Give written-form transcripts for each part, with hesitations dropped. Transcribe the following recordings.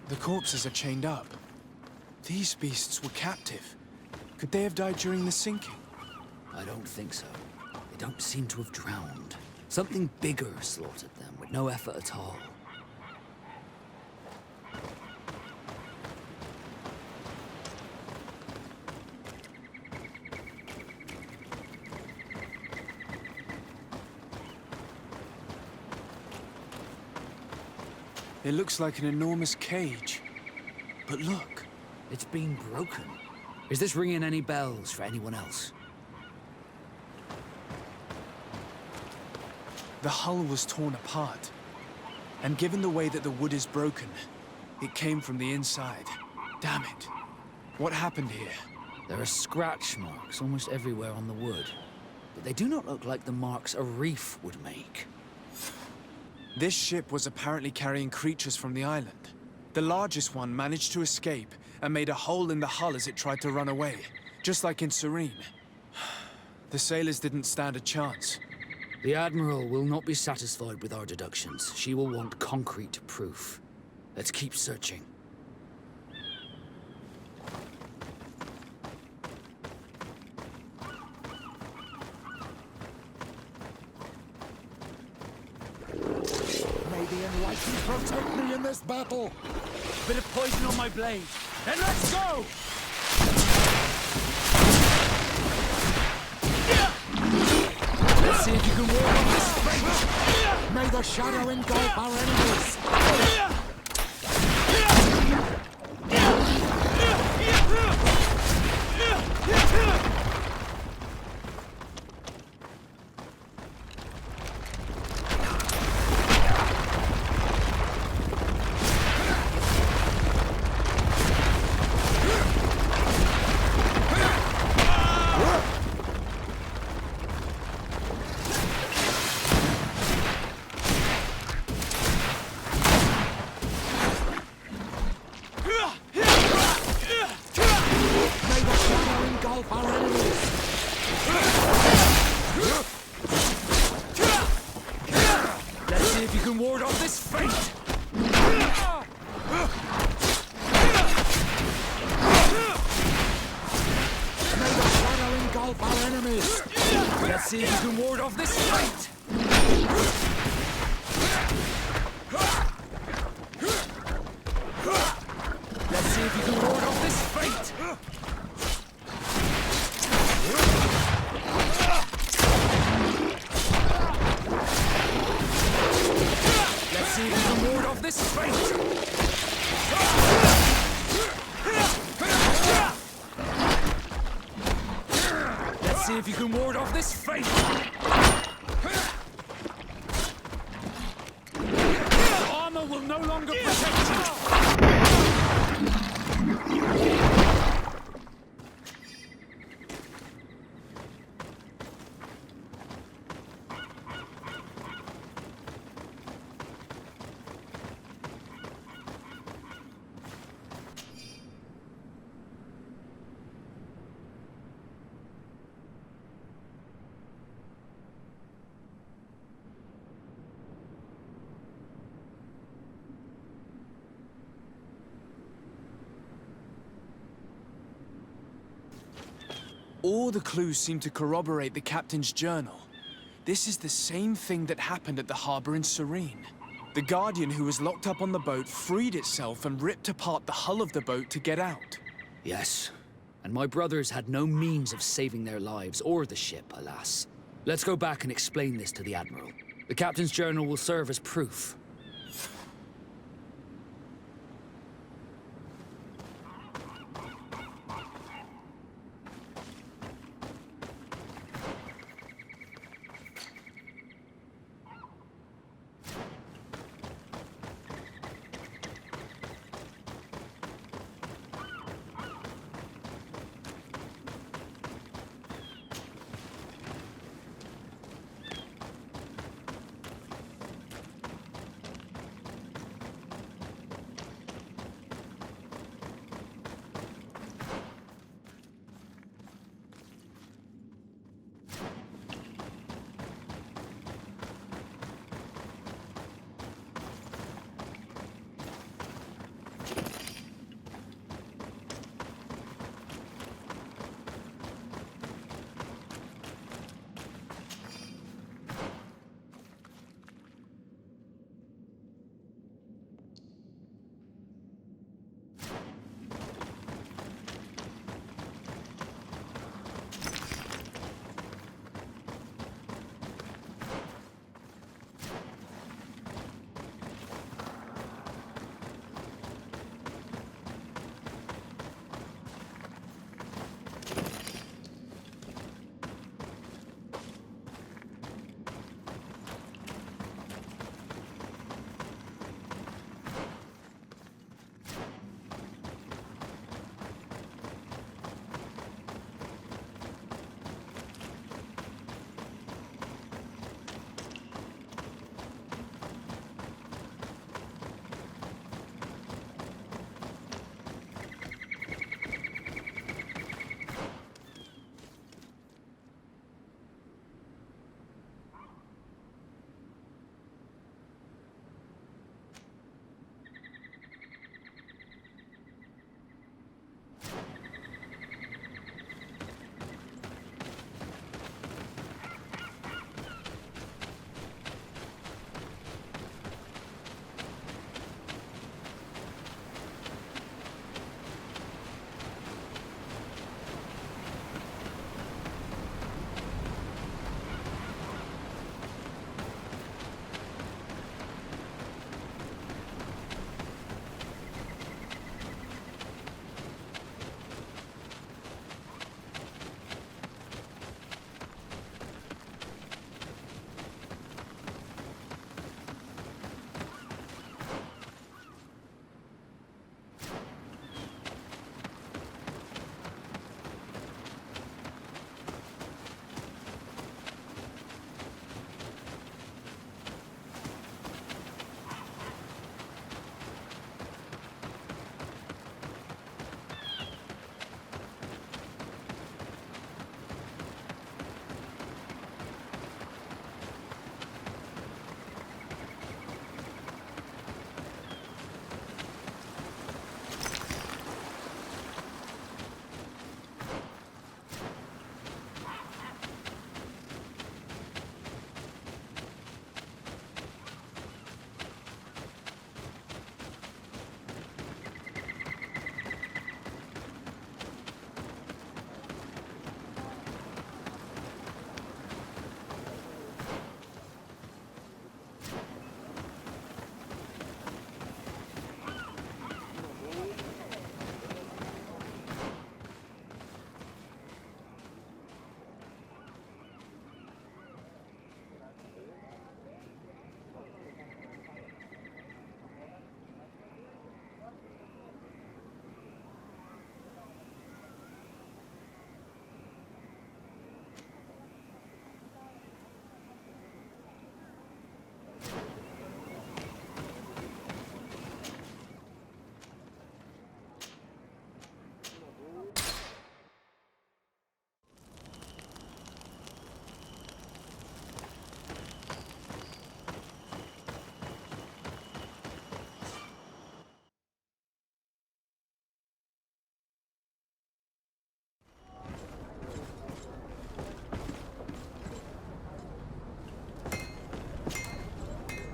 The corpses are chained up. These beasts were captive. Could they have died during the sinking? I don't think so. They don't seem to have drowned. Something bigger slaughtered them with no effort at all. It looks like an enormous cage. But look. It's been broken. Is this ringing any bells for anyone else? The hull was torn apart. And given the way that the wood is broken, it came from the inside. Damn it. What happened here? There are scratch marks almost everywhere on the wood. But they do not look like the marks a reef would make. This ship was apparently carrying creatures from the island. The largest one managed to escape and made a hole in the hull as it tried to run away, just like in Serene. The sailors didn't stand a chance. The Admiral will not be satisfied with our deductions. She will want concrete proof. Let's keep searching. May the Enlightened protect me in this battle! Bit of poison on my blade. Then let's go! Let's see if you can ward off this fate! May the shadow engulf our enemies! Let's see if you can ward off this fate! May the shadow engulf our enemies! Let's see if you can ward off this fate! Let's see if you can ward off this fate! Let's see if you can ward off this fate! Let's see if you can ward off this fate! Armor will no longer protect you! All the clues seem to corroborate the captain's journal. This is the same thing that happened at the harbor in Serene. The Guardian who was locked up on the boat freed itself and ripped apart the hull of the boat to get out. Yes, and my brothers had no means of saving their lives or the ship, alas. Let's go back and explain this to the Admiral. The captain's journal will serve as proof.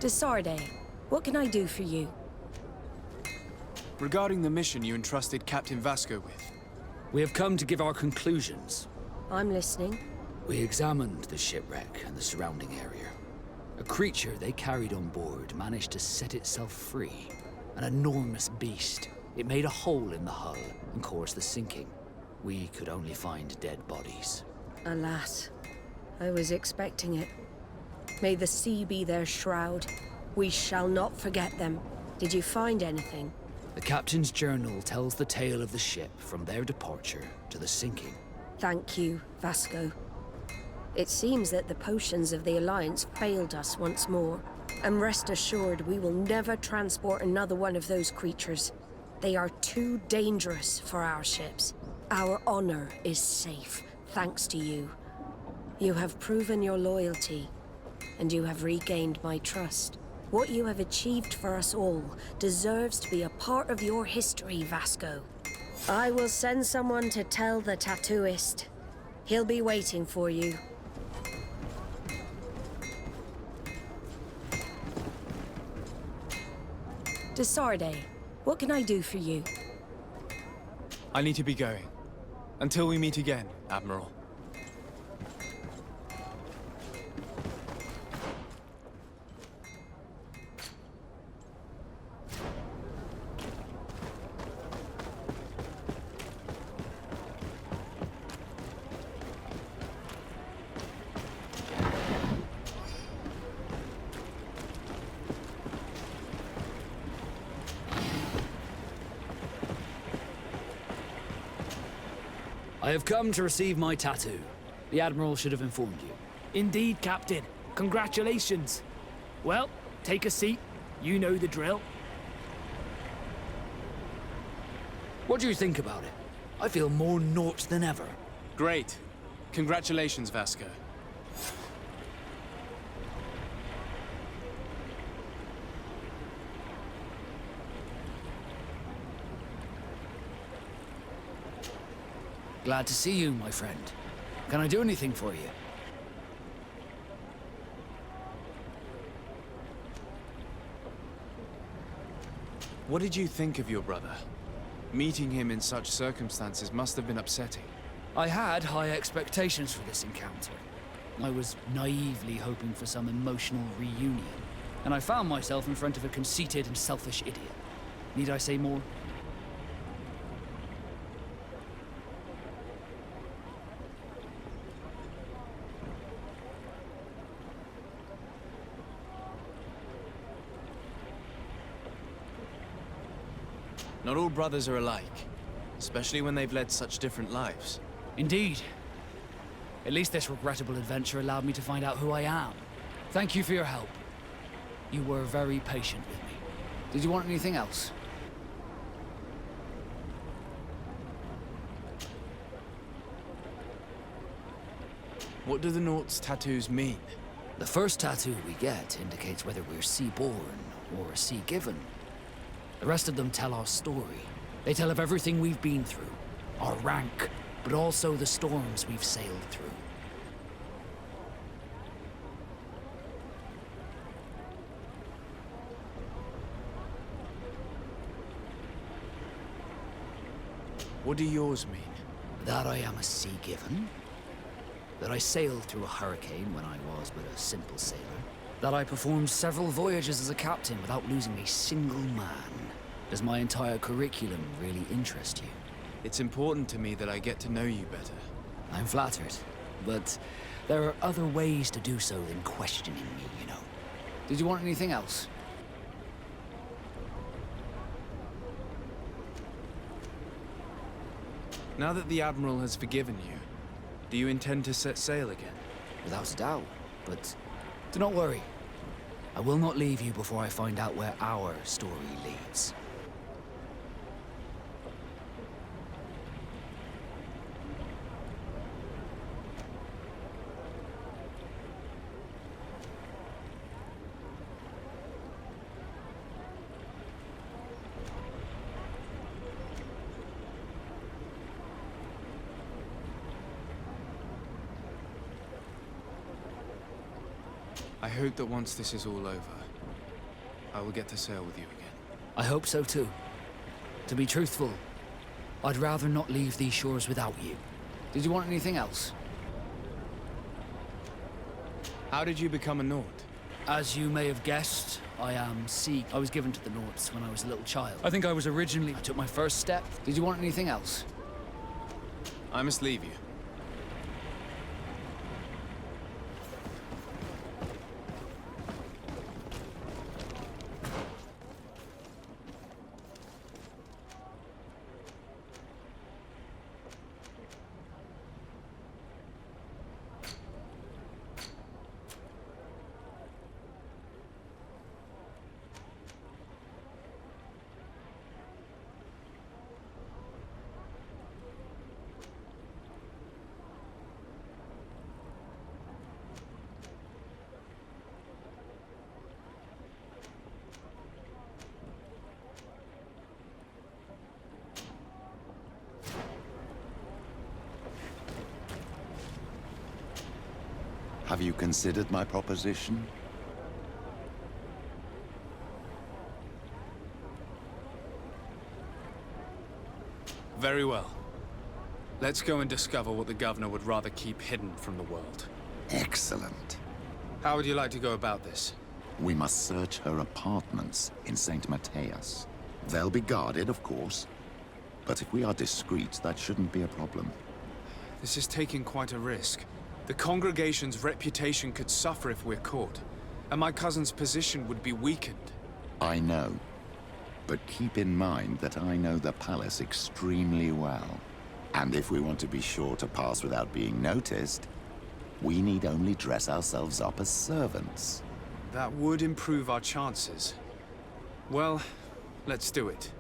Desarde, what can I do for you? Regarding the mission you entrusted Captain Vasco with, We have come to give our conclusions. I'm listening. We examined the shipwreck and the surrounding area. A creature they carried on board managed to set itself free. An enormous beast. It made a hole in the hull and caused the sinking. We could only find dead bodies. Alas, I was expecting it. May the sea be their shroud. We shall not forget them. Did you find anything? The captain's journal tells the tale of the ship from their departure to the sinking. Thank you, Vasco. It seems that the potions of the Alliance failed us once more. And rest assured, we will never transport another one of those creatures. They are too dangerous for our ships. Our honor is safe, thanks to you. You have proven your loyalty, and you have regained my trust. What you have achieved for us all deserves to be a part of your history, Vasco. I will send someone to tell the tattooist. He'll be waiting for you. Desarde, what can I do for you? I need to be going. Until we meet again, Admiral. I have come to receive my tattoo. The Admiral should have informed you. Indeed, Captain. Congratulations. Well, take a seat. You know the drill. What do you think about it? I feel more Nort than ever. Great. Congratulations, Vasco. Glad to see you, my friend. Can I do anything for you? What did you think of your brother? Meeting him in such circumstances must have been upsetting. I had high expectations for this encounter. I was naively hoping for some emotional reunion, and I found myself in front of a conceited and selfish idiot. Need I say more? Not all brothers are alike, especially when they've led such different lives. Indeed. At least this regrettable adventure allowed me to find out who I am. Thank you for your help. You were very patient with me. Did you want anything else? What do the Nort's tattoos mean? The first tattoo we get indicates whether we're sea-born or sea-given. The rest of them tell our story. They tell of everything we've been through, our rank, but also the storms we've sailed through. What do yours mean? That I am a sea-given. That I sailed through a hurricane when I was but a simple sailor. That I performed several voyages as a captain without losing a single man. Does my entire curriculum really interest you? It's important to me that I get to know you better. I'm flattered, but there are other ways to do so than questioning me, you know. Did you want anything else? Now that the Admiral has forgiven you, do you intend to set sail again? Without a doubt, but do not worry. I will not leave you before I find out where our story leads. I hope that once this is all over, I will get to sail with you again. I hope so too. To be truthful, I'd rather not leave these shores without you. Did you want anything else? How did you become a Nord? As you may have guessed, I am Sikh. I was given to the Nords when I was a little child. I think I took my first step. Did you want anything else? I must leave you. Have you considered my proposition? Very well. Let's go and discover what the governor would rather keep hidden from the world. Excellent. How would you like to go about this? We must search her apartments in St. Matthias. They'll be guarded, of course. But if we are discreet, that shouldn't be a problem. This is taking quite a risk. The congregation's reputation could suffer if we're caught, and my cousin's position would be weakened. I know. But keep in mind that I know the palace extremely well. And if we want to be sure to pass without being noticed, we need only dress ourselves up as servants. That would improve our chances. Well, let's do it.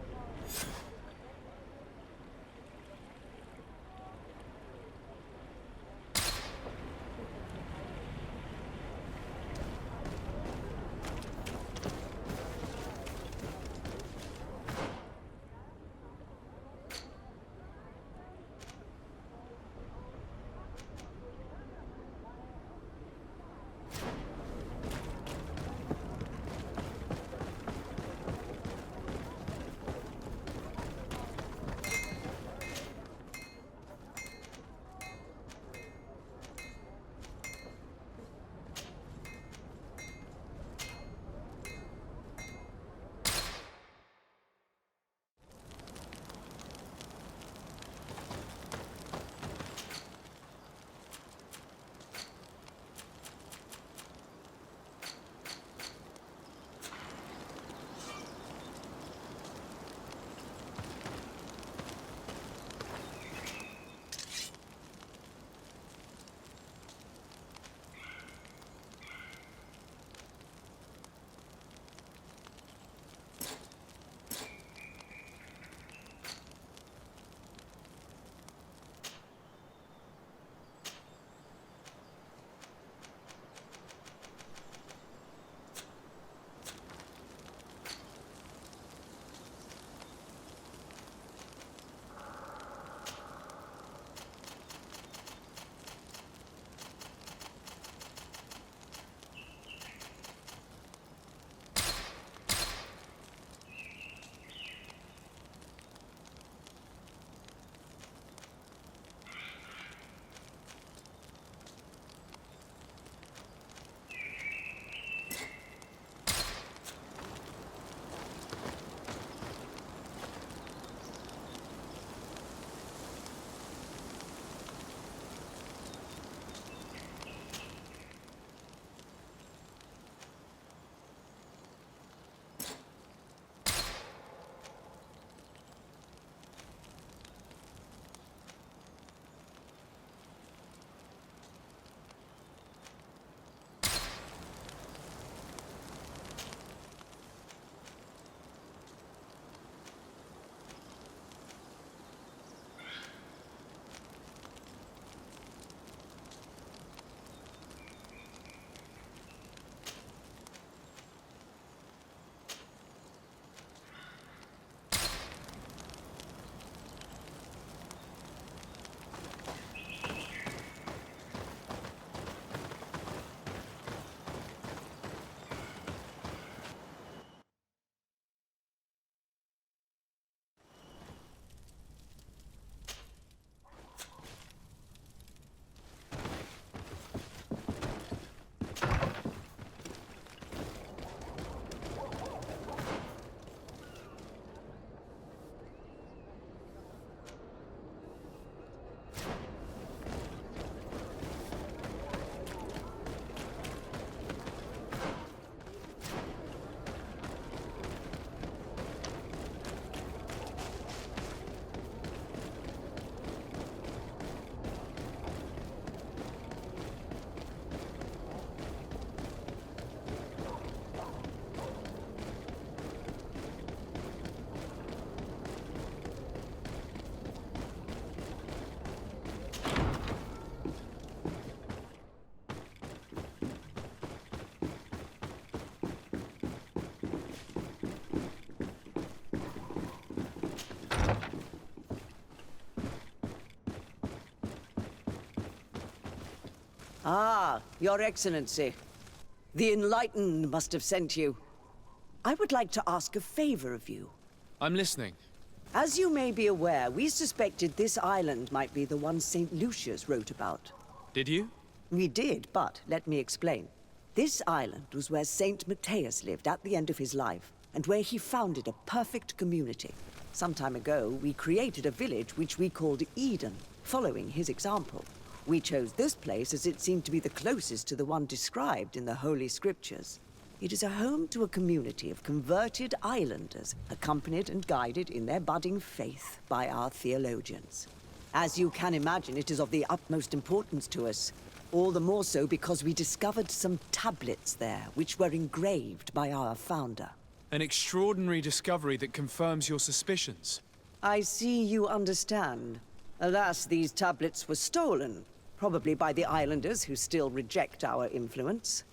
Ah, Your Excellency. The Enlightened must have sent you. I would like to ask a favor of you. I'm listening. As you may be aware, we suspected this island might be the one St. Lucius wrote about. Did you? We did, but let me explain. This island was where St. Matthias lived at the end of his life, and where he founded a perfect community. Some time ago, we created a village which we called Eden, following his example. We chose this place as it seemed to be the closest to the one described in the Holy Scriptures. It is a home to a community of converted islanders, accompanied and guided in their budding faith by our theologians. As you can imagine, it is of the utmost importance to us. All the more so because we discovered some tablets there, which were engraved by our founder. An extraordinary discovery that confirms your suspicions. I see you understand. Alas, these tablets were stolen, probably by the islanders who still reject our influence.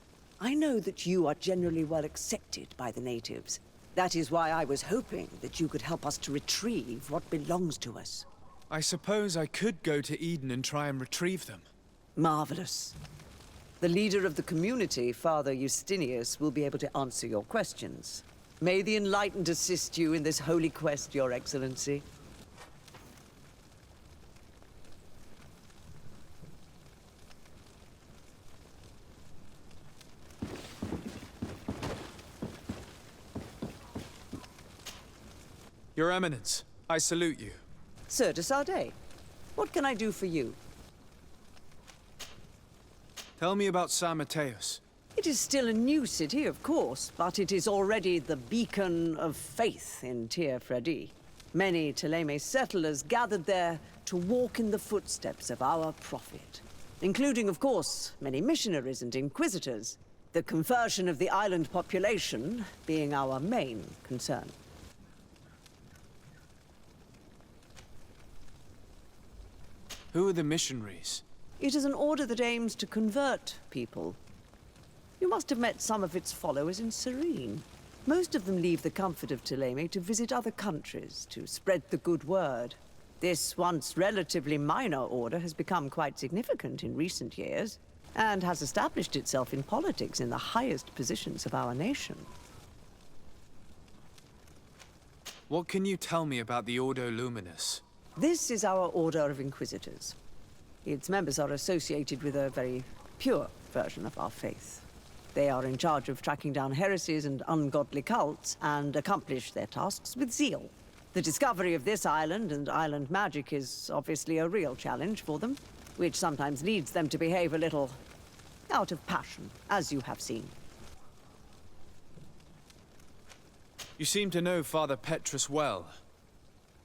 I know that you are generally well accepted by the natives. That is why I was hoping that you could help us to retrieve what belongs to us. I suppose I could go to Eden and try and retrieve them. Marvelous. The leader of the community, Father Justinius, will be able to answer your questions. May the Enlightened assist you in this holy quest, Your Excellency. Your Eminence, I salute you. Sir de Sardet, what can I do for you? Tell me about San Mateus. It is still a new city, of course, but it is already the beacon of faith in Tir Fredi. Many Thélème settlers gathered there to walk in the footsteps of our prophet, including, of course, many missionaries and inquisitors, the conversion of the island population being our main concern. Who are the missionaries? It is an order that aims to convert people. You must have met some of its followers in Serene. Most of them leave the comfort of Thélème to visit other countries, to spread the good word. This once relatively minor order has become quite significant in recent years, and has established itself in politics in the highest positions of our nation. What can you tell me about the Ordo Luminus? This is our Order of Inquisitors. Its members are associated with a very pure version of our faith. They are in charge of tracking down heresies and ungodly cults, and accomplish their tasks with zeal. The discovery of this island and island magic is obviously a real challenge for them, which sometimes leads them to behave a little out of passion, as you have seen. You seem to know Father Petrus well.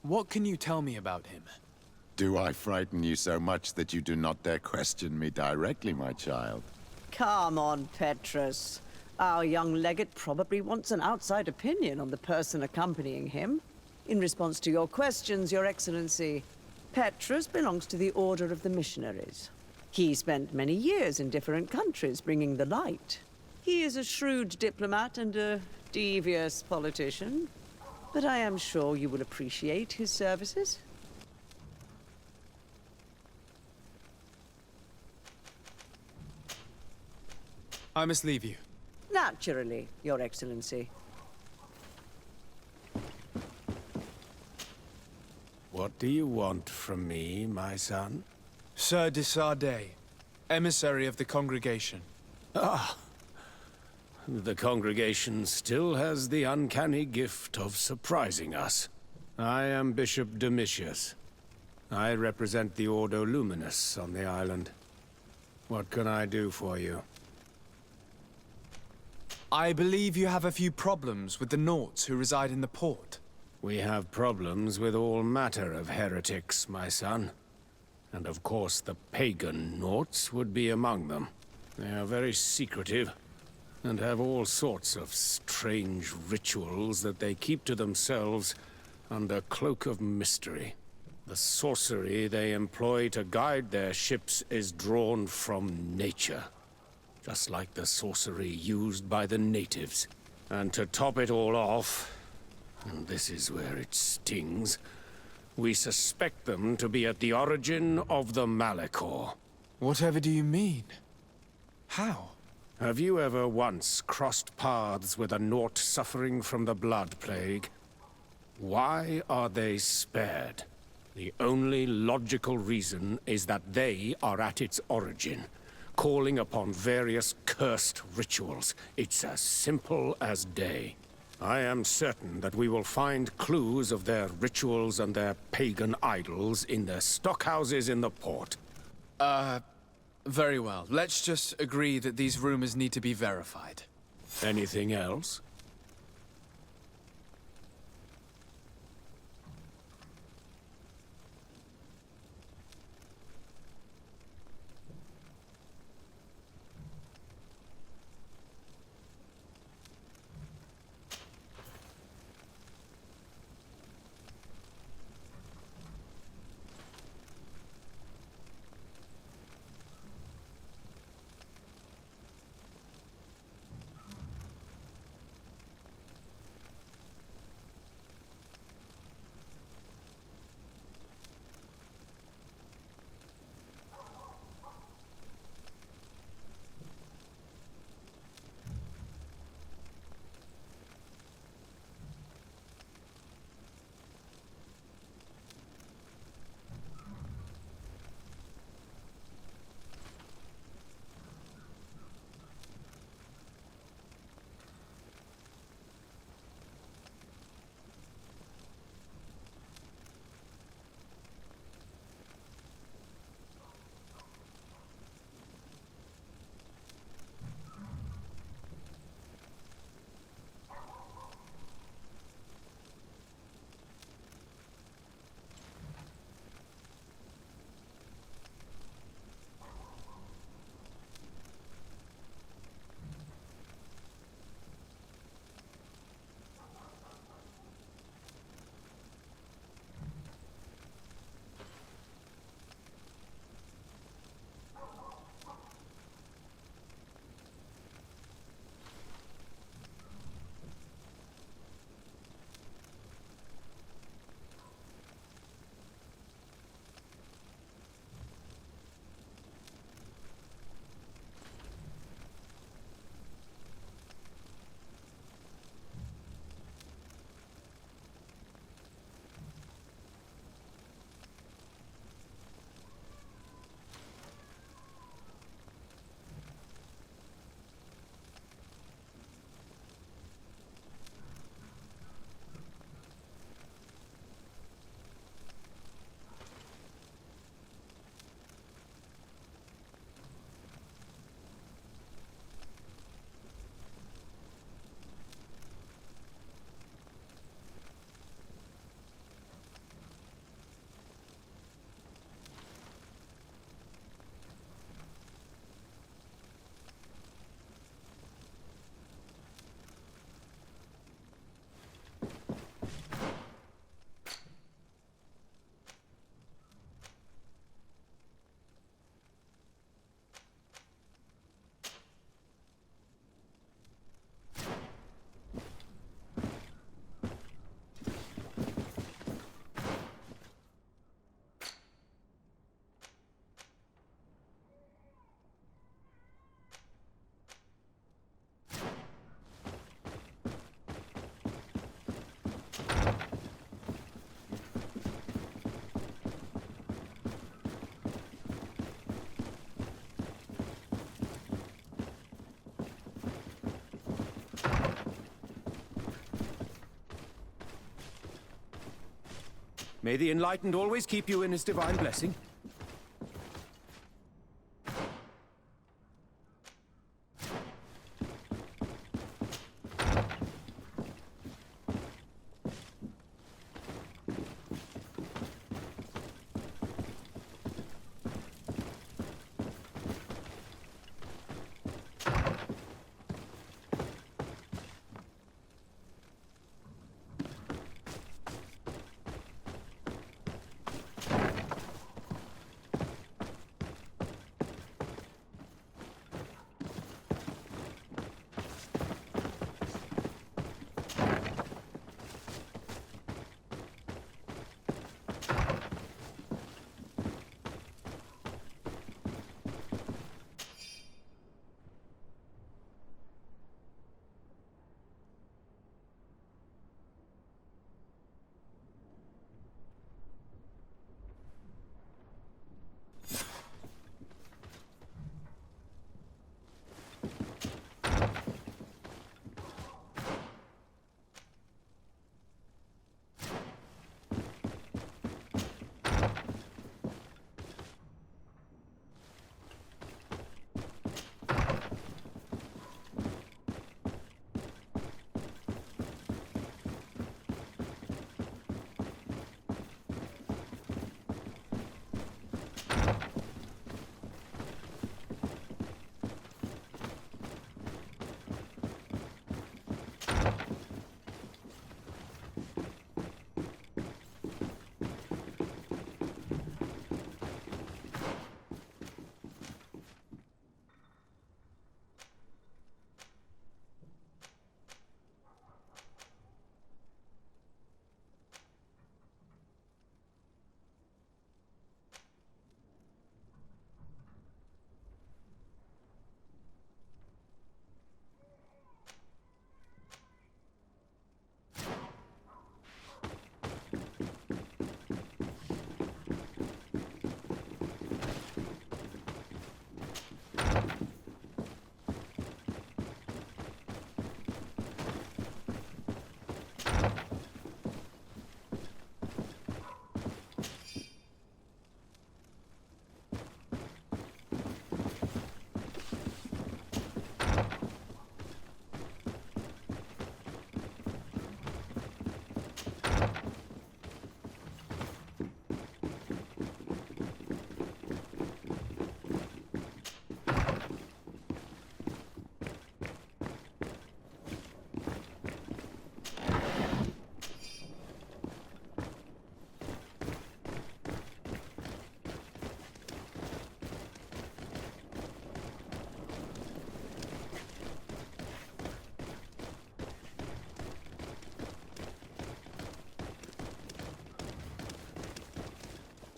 What can you tell me about him? Do I frighten you so much that you do not dare question me directly, my child? Come on, Petrus. Our young legate probably wants an outside opinion on the person accompanying him. In response to your questions, Your Excellency, Petrus belongs to the Order of the Missionaries. He spent many years in different countries bringing the light. He is a shrewd diplomat and a devious politician, but I am sure you will appreciate his services. I must leave you. Naturally, Your Excellency. What do you want from me, my son? Sir de Sardet, emissary of the congregation. Ah, the congregation still has the uncanny gift of surprising us. I am Bishop Domitius. I represent the Ordo Luminus on the island. What can I do for you? I believe you have a few problems with the Nauts who reside in the port. We have problems with all matter of heretics, my son. And of course the pagan Nauts would be among them. They are very secretive, and have all sorts of strange rituals that they keep to themselves under cloak of mystery. The sorcery they employ to guide their ships is drawn from nature, just like the sorcery used by the natives. And to top it all off, and this is where it stings, we suspect them to be at the origin of the Malachor. Whatever do you mean? How? Have you ever once crossed paths with a Nort suffering from the blood plague? Why are they spared? The only logical reason is that they are at its origin, calling upon various cursed rituals. It's as simple as day. I am certain that we will find clues of their rituals and their pagan idols in their stockhouses in the port. Very well. Let's just agree that these rumors need to be verified. Anything else? May the Enlightened always keep you in his divine blessing.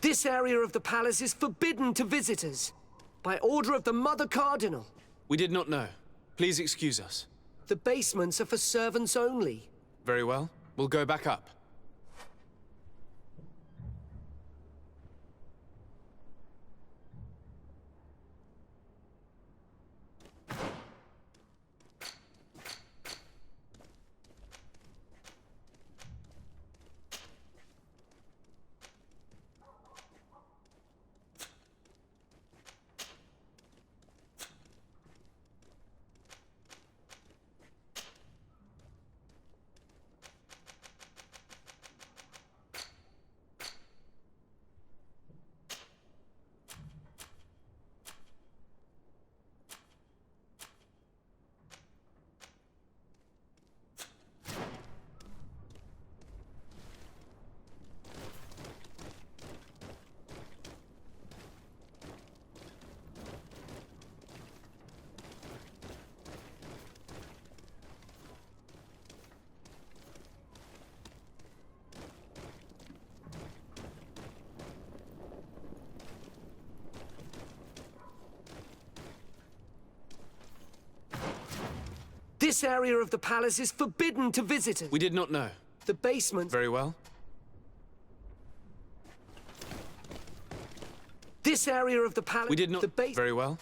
This area of the palace is forbidden to visitors. By order of the Mother Cardinal. We did not know. Please excuse us. The basements are for servants only. Very well. We'll go back up. This area of the palace is forbidden to visitors. We did not know. The basement... Very well. This area of the palace... We did not... The Very well.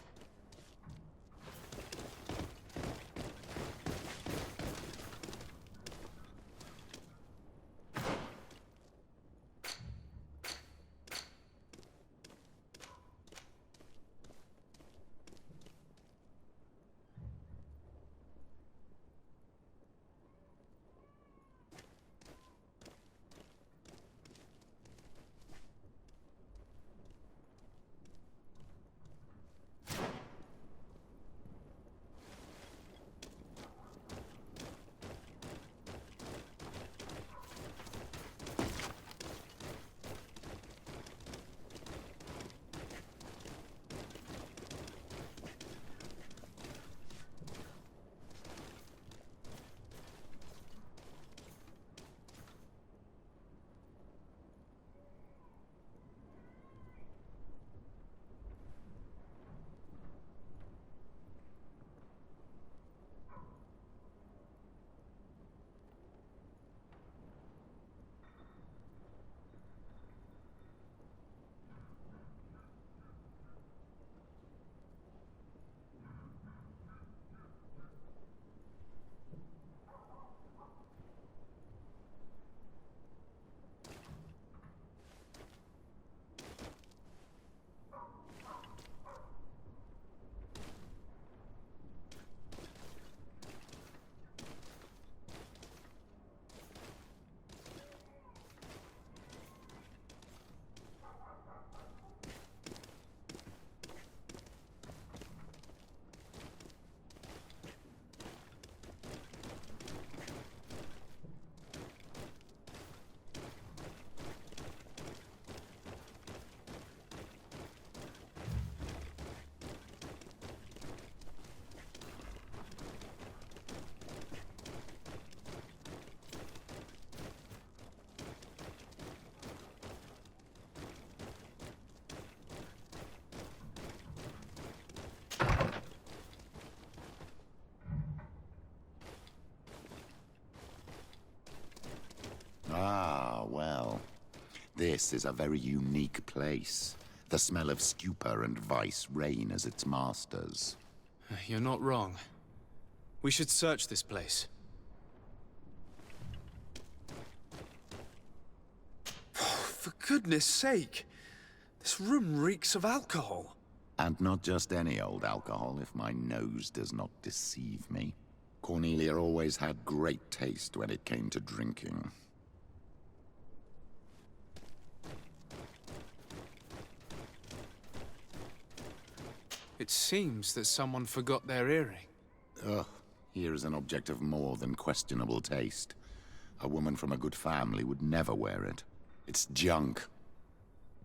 Ah, well. This is a very unique place. The smell of stupor and vice reign as its masters. You're not wrong. We should search this place. For goodness sake! This room reeks of alcohol. And not just any old alcohol, if my nose does not deceive me. Cornelia always had great taste when it came to drinking. It seems that someone forgot their earring. Ugh, here is an object of more than questionable taste. A woman from a good family would never wear it. It's junk.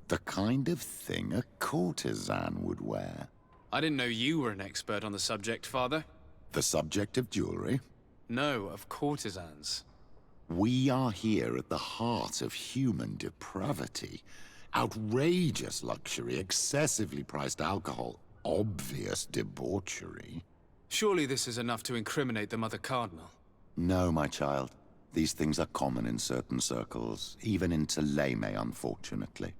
The kind of thing a courtesan would wear. I didn't know you were an expert on the subject, Father. The subject of jewelry? No, of courtesans. We are here at the heart of human depravity, Outrageous luxury, excessively priced alcohol, obvious debauchery. Surely this is enough to incriminate the Mother Cardinal. No, my child. These things are common in certain circles, even in Thélème, unfortunately.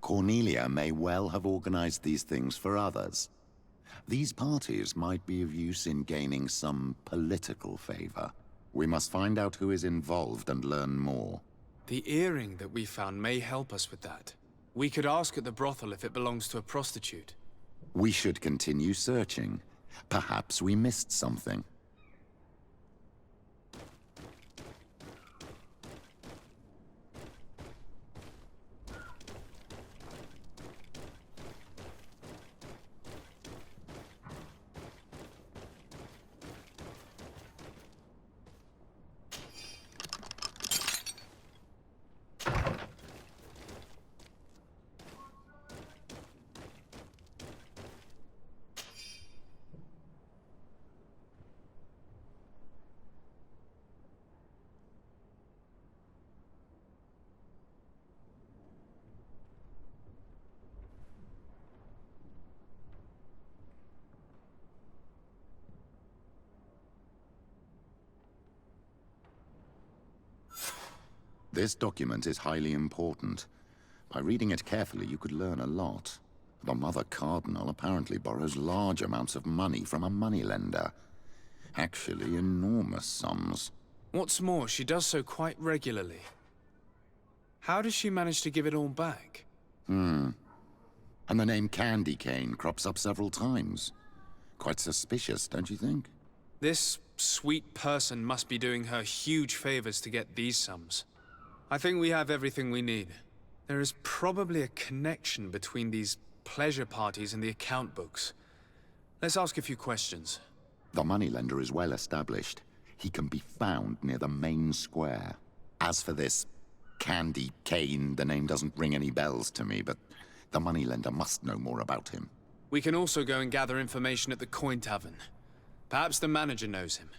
Cornelia may well have organized these things for others. These parties might be of use in gaining some political favor. We must find out who is involved and learn more. The earring that we found may help us with that. We could ask at the brothel if it belongs to a prostitute. We should continue searching. Perhaps we missed something. This document is highly important. By reading it carefully, you could learn a lot. The Mother Cardinal apparently borrows large amounts of money from a moneylender. Actually, enormous sums. What's more, she does so quite regularly. How does she manage to give it all back? And the name Candy Cane crops up several times. Quite suspicious, don't you think? This sweet person must be doing her huge favors to get these sums. I think we have everything we need. There is probably a connection between these pleasure parties and the account books. Let's ask a few questions. The moneylender is well established. He can be found near the main square. As for this Candy Cane, the name doesn't ring any bells to me, but the moneylender must know more about him. We can also go and gather information at the Coin Tavern. Perhaps the manager knows him.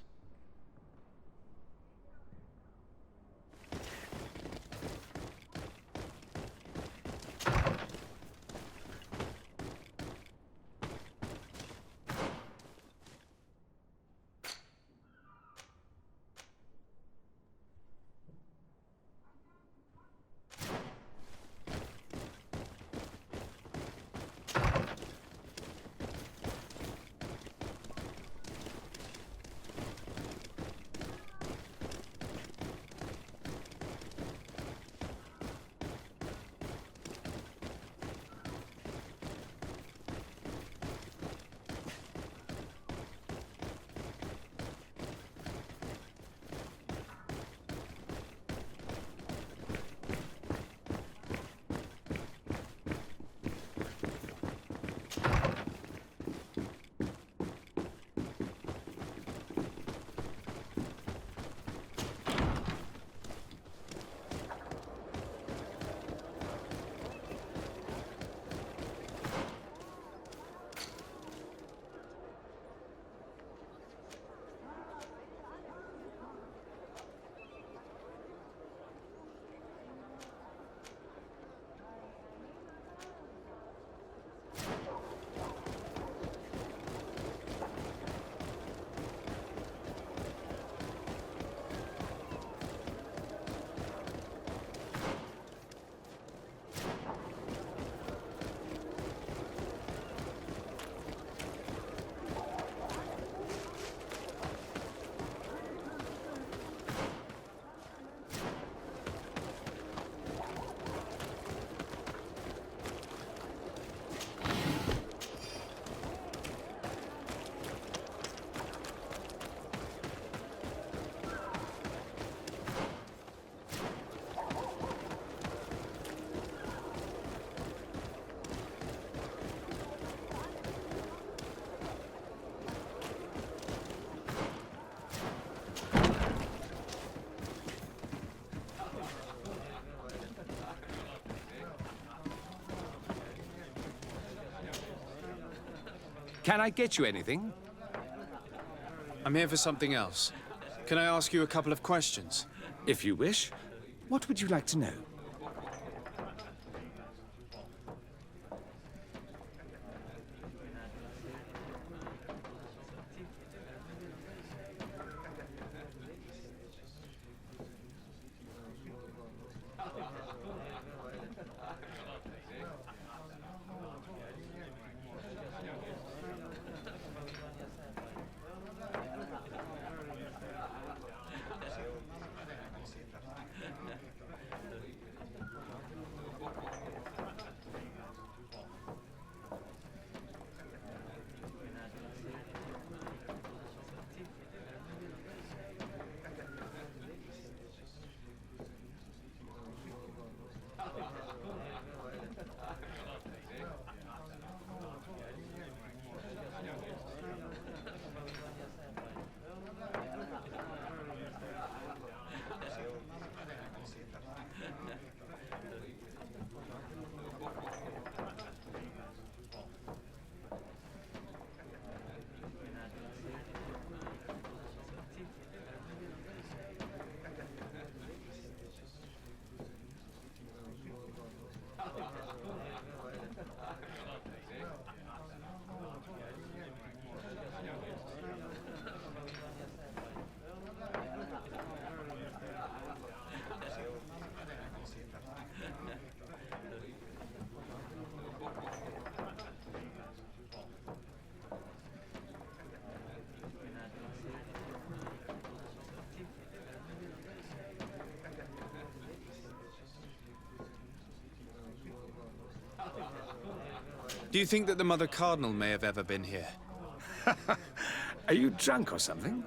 Can I get you anything? I'm here for something else. Can I ask you a couple of questions? If you wish. What would you like to know? Do you think that the Mother Cardinal may have ever been here? Are you drunk or something?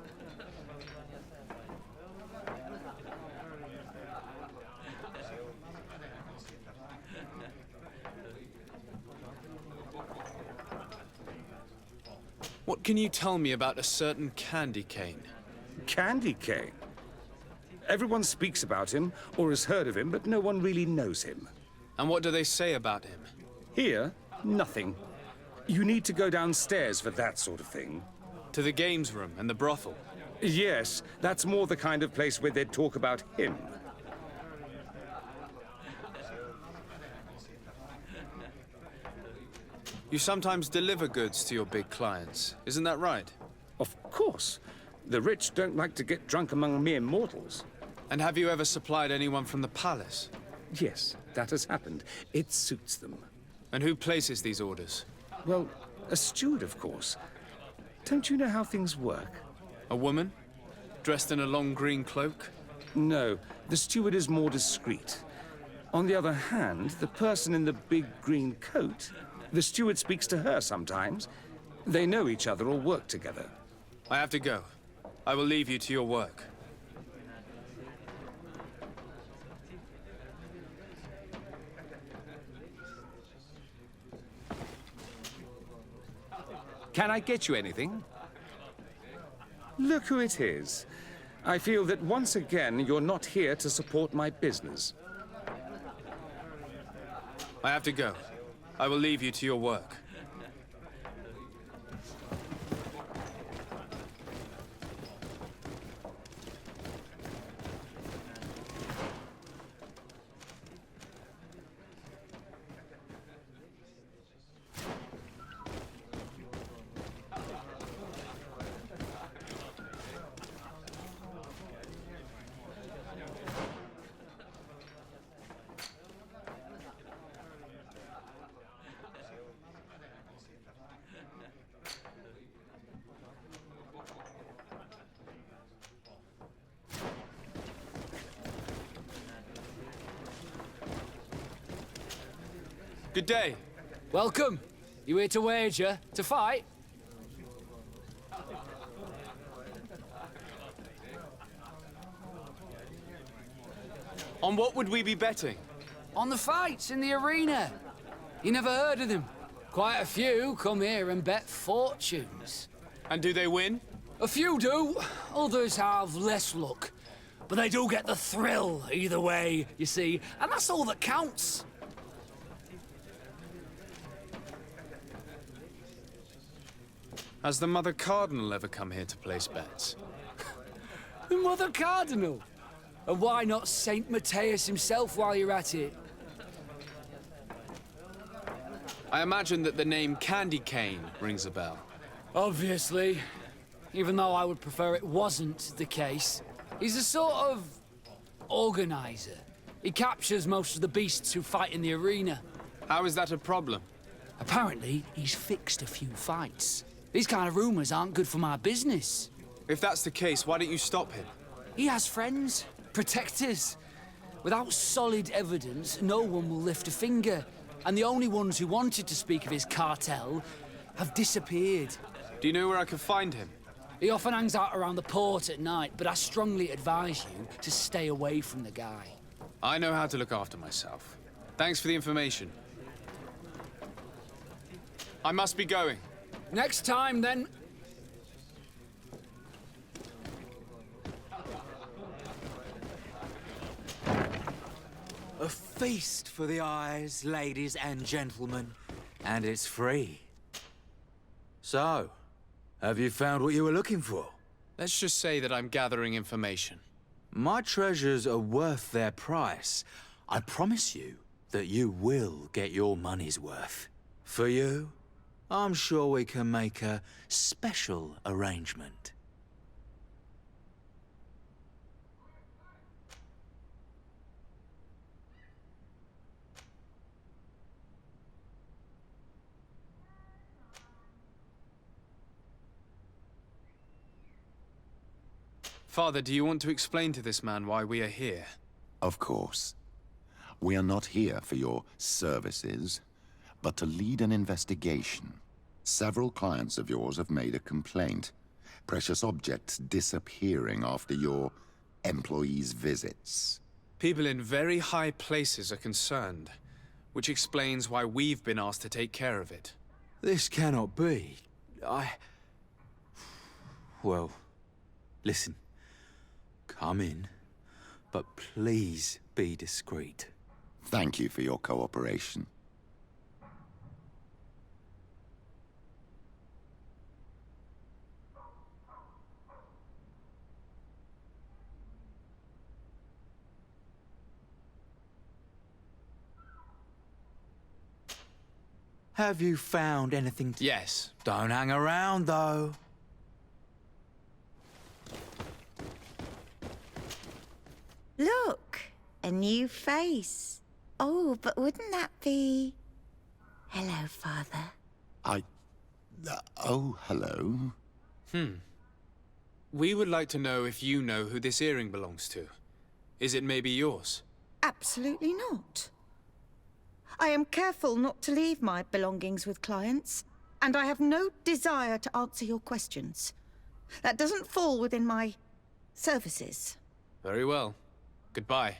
What can you tell me about a certain candy cane? Candy cane? Everyone speaks about him, or has heard of him, but no one really knows him. And what do they say about him? Here, nothing. You need to go downstairs for that sort of thing. To the games room and the brothel? Yes, that's more the kind of place where they'd talk about him. You sometimes deliver goods to your big clients, isn't that right? Of course. The rich don't like to get drunk among mere mortals. And have you ever supplied anyone from the palace? Yes, that has happened. It suits them. And who places these orders? Well, a steward, of course. Don't you know how things work? A woman? Dressed in a long green cloak? No, the steward is more discreet. On the other hand, the person in the big green coat, the steward speaks to her sometimes. They know each other or work together. I have to go. I will leave you to your work. Can I get you anything? Look who it is. I feel that once again you're not here to support my business. I have to go. I will leave you to your work. Good day. Welcome. You here to wager? To fight? On what would we be betting? On the fights in the arena. You never heard of them? Quite a few come here and bet fortunes. And do they win? A few do. Others have less luck. But they do get the thrill either way, you see. And that's all that counts. Has the Mother Cardinal ever come here to place bets? The Mother Cardinal? And why not Saint Matthias himself while you're at it? I imagine that the name Candy Cane rings a bell. Obviously. Even though I would prefer it wasn't the case. He's a sort of organizer. He captures most of the beasts who fight in the arena. How is that a problem? Apparently, he's fixed a few fights. These kind of rumors aren't good for my business. If that's the case, why don't you stop him? He has friends, protectors. Without solid evidence, no one will lift a finger. And the only ones who wanted to speak of his cartel have disappeared. Do you know where I could find him? He often hangs out around the port at night, but I strongly advise you to stay away from the guy. I know how to look after myself. Thanks for the information. I must be going. Next time, then. A feast for the eyes, ladies and gentlemen, and it's free. So, have you found what you were looking for? Let's just say that I'm gathering information. My treasures are worth their price. I promise you that you will get your money's worth. For you, I'm sure we can make a special arrangement. Father, do you want to explain to this man why we are here? Of course. We are not here for your services. but to lead an investigation. Several clients of yours have made a complaint. Precious objects disappearing after your employees' visits. People in very high places are concerned, which explains why we've been asked to take care of it. This cannot be. Well, listen. Come in, but please be discreet. Thank you for your cooperation. Have you found anything? Yes. Don't hang around, though. Look, a new face. Oh, but wouldn't that be... Hello, Father. Oh, hello. We would like to know if you know who this earring belongs to. Is it maybe yours? Absolutely not. I am careful not to leave my belongings with clients, and I have no desire to answer your questions. That doesn't fall within my services. Very well. Goodbye.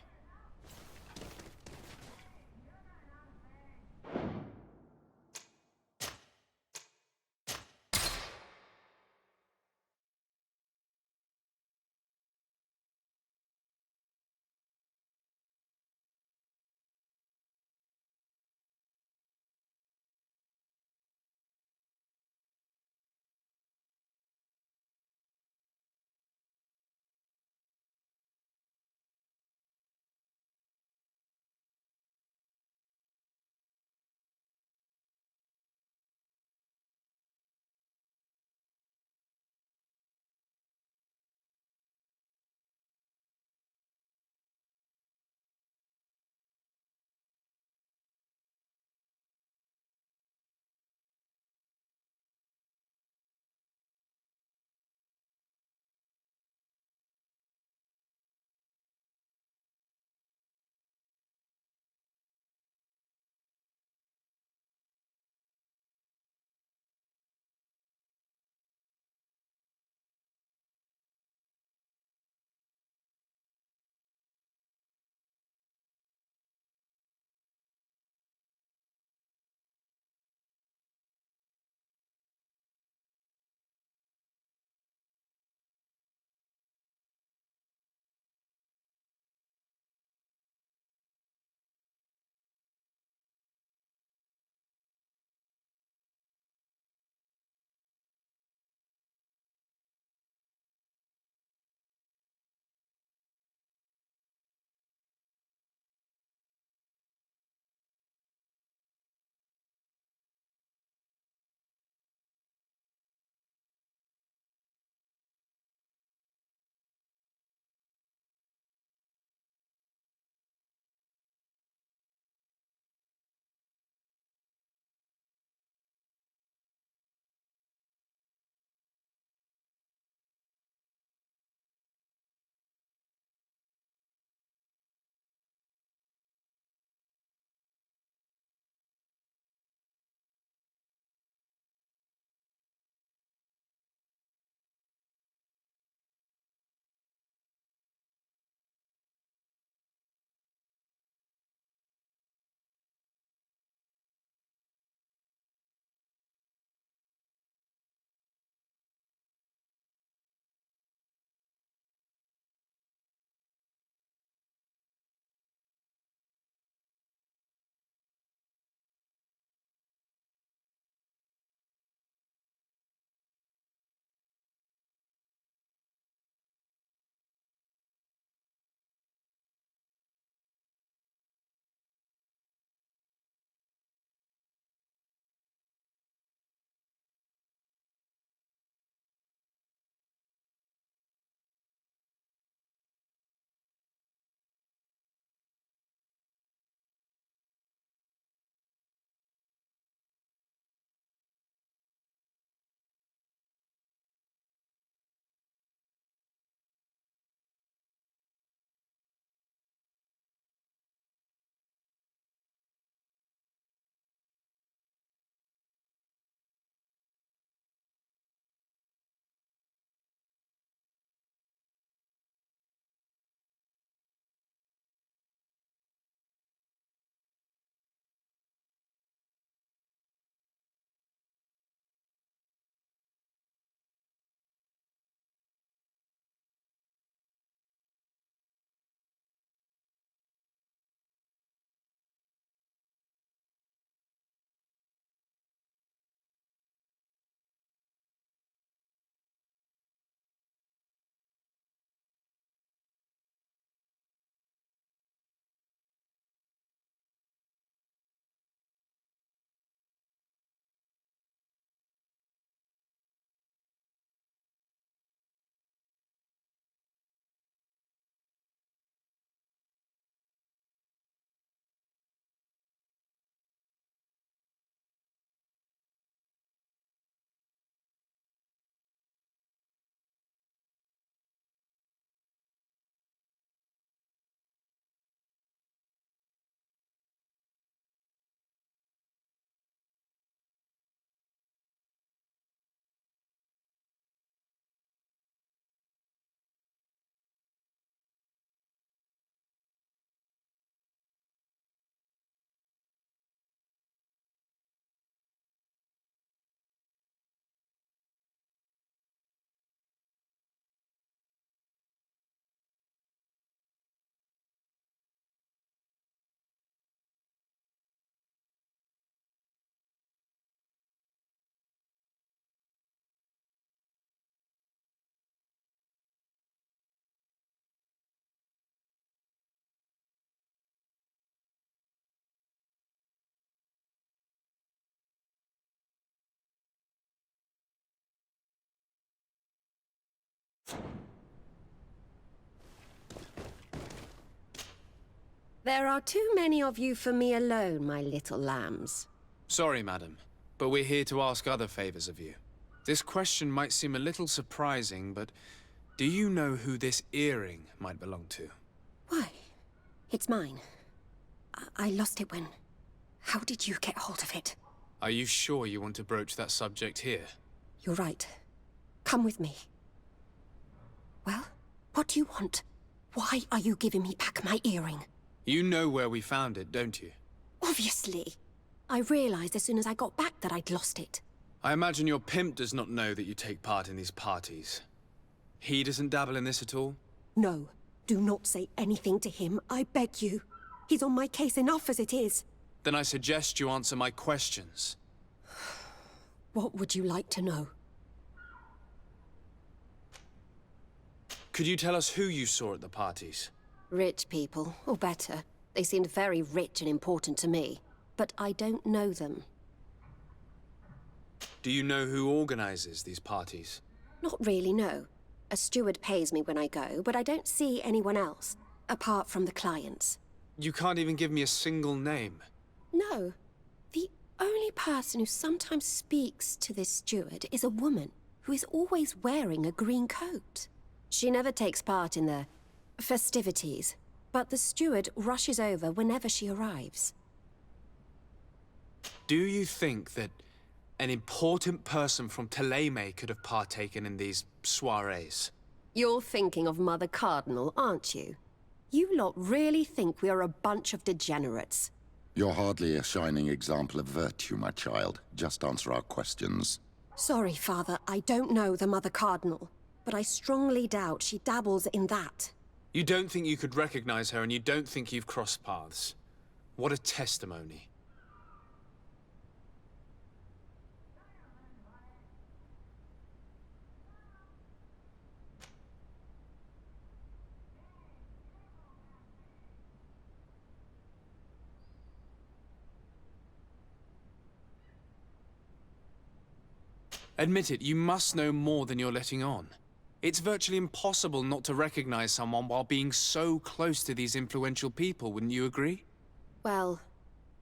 There are too many of you for me alone, my little lambs. Sorry, madam, but we're here to ask other favors of you. This question might seem a little surprising, but do you know who this earring might belong to? Why? It's mine. I lost it when... How did you get hold of it? Are you sure you want to broach that subject here? You're right. Come with me. Well, what do you want? Why are you giving me back my earring? You know where we found it, don't you? Obviously. I realized as soon as I got back that I'd lost it. I imagine your pimp does not know that you take part in these parties. He doesn't dabble in this at all? No. Do not say anything to him, I beg you. He's on my case enough as it is. Then I suggest you answer my questions. What would you like to know? Could you tell us who you saw at the parties? Rich people, or better. They seemed very rich and important to me. But I don't know them. Do you know who organizes these parties? Not really, no. A steward pays me when I go, but I don't see anyone else, apart from the clients. You can't even give me a single name. No. The only person who sometimes speaks to this steward is a woman who is always wearing a green coat. She never takes part in the festivities, but the steward rushes over whenever she arrives. Do you think that an important person from Teleme could have partaken in these soirees? You're thinking of Mother Cardinal, aren't you? You lot really think we are a bunch of degenerates. You're hardly a shining example of virtue, my child. Just answer our questions. Sorry, Father, I don't know the Mother Cardinal, but I strongly doubt she dabbles in that. You don't think you could recognize her, and you don't think you've crossed paths. What a testimony. Admit it, you must know more than you're letting on. It's virtually impossible not to recognize someone while being so close to these influential people, wouldn't you agree? Well,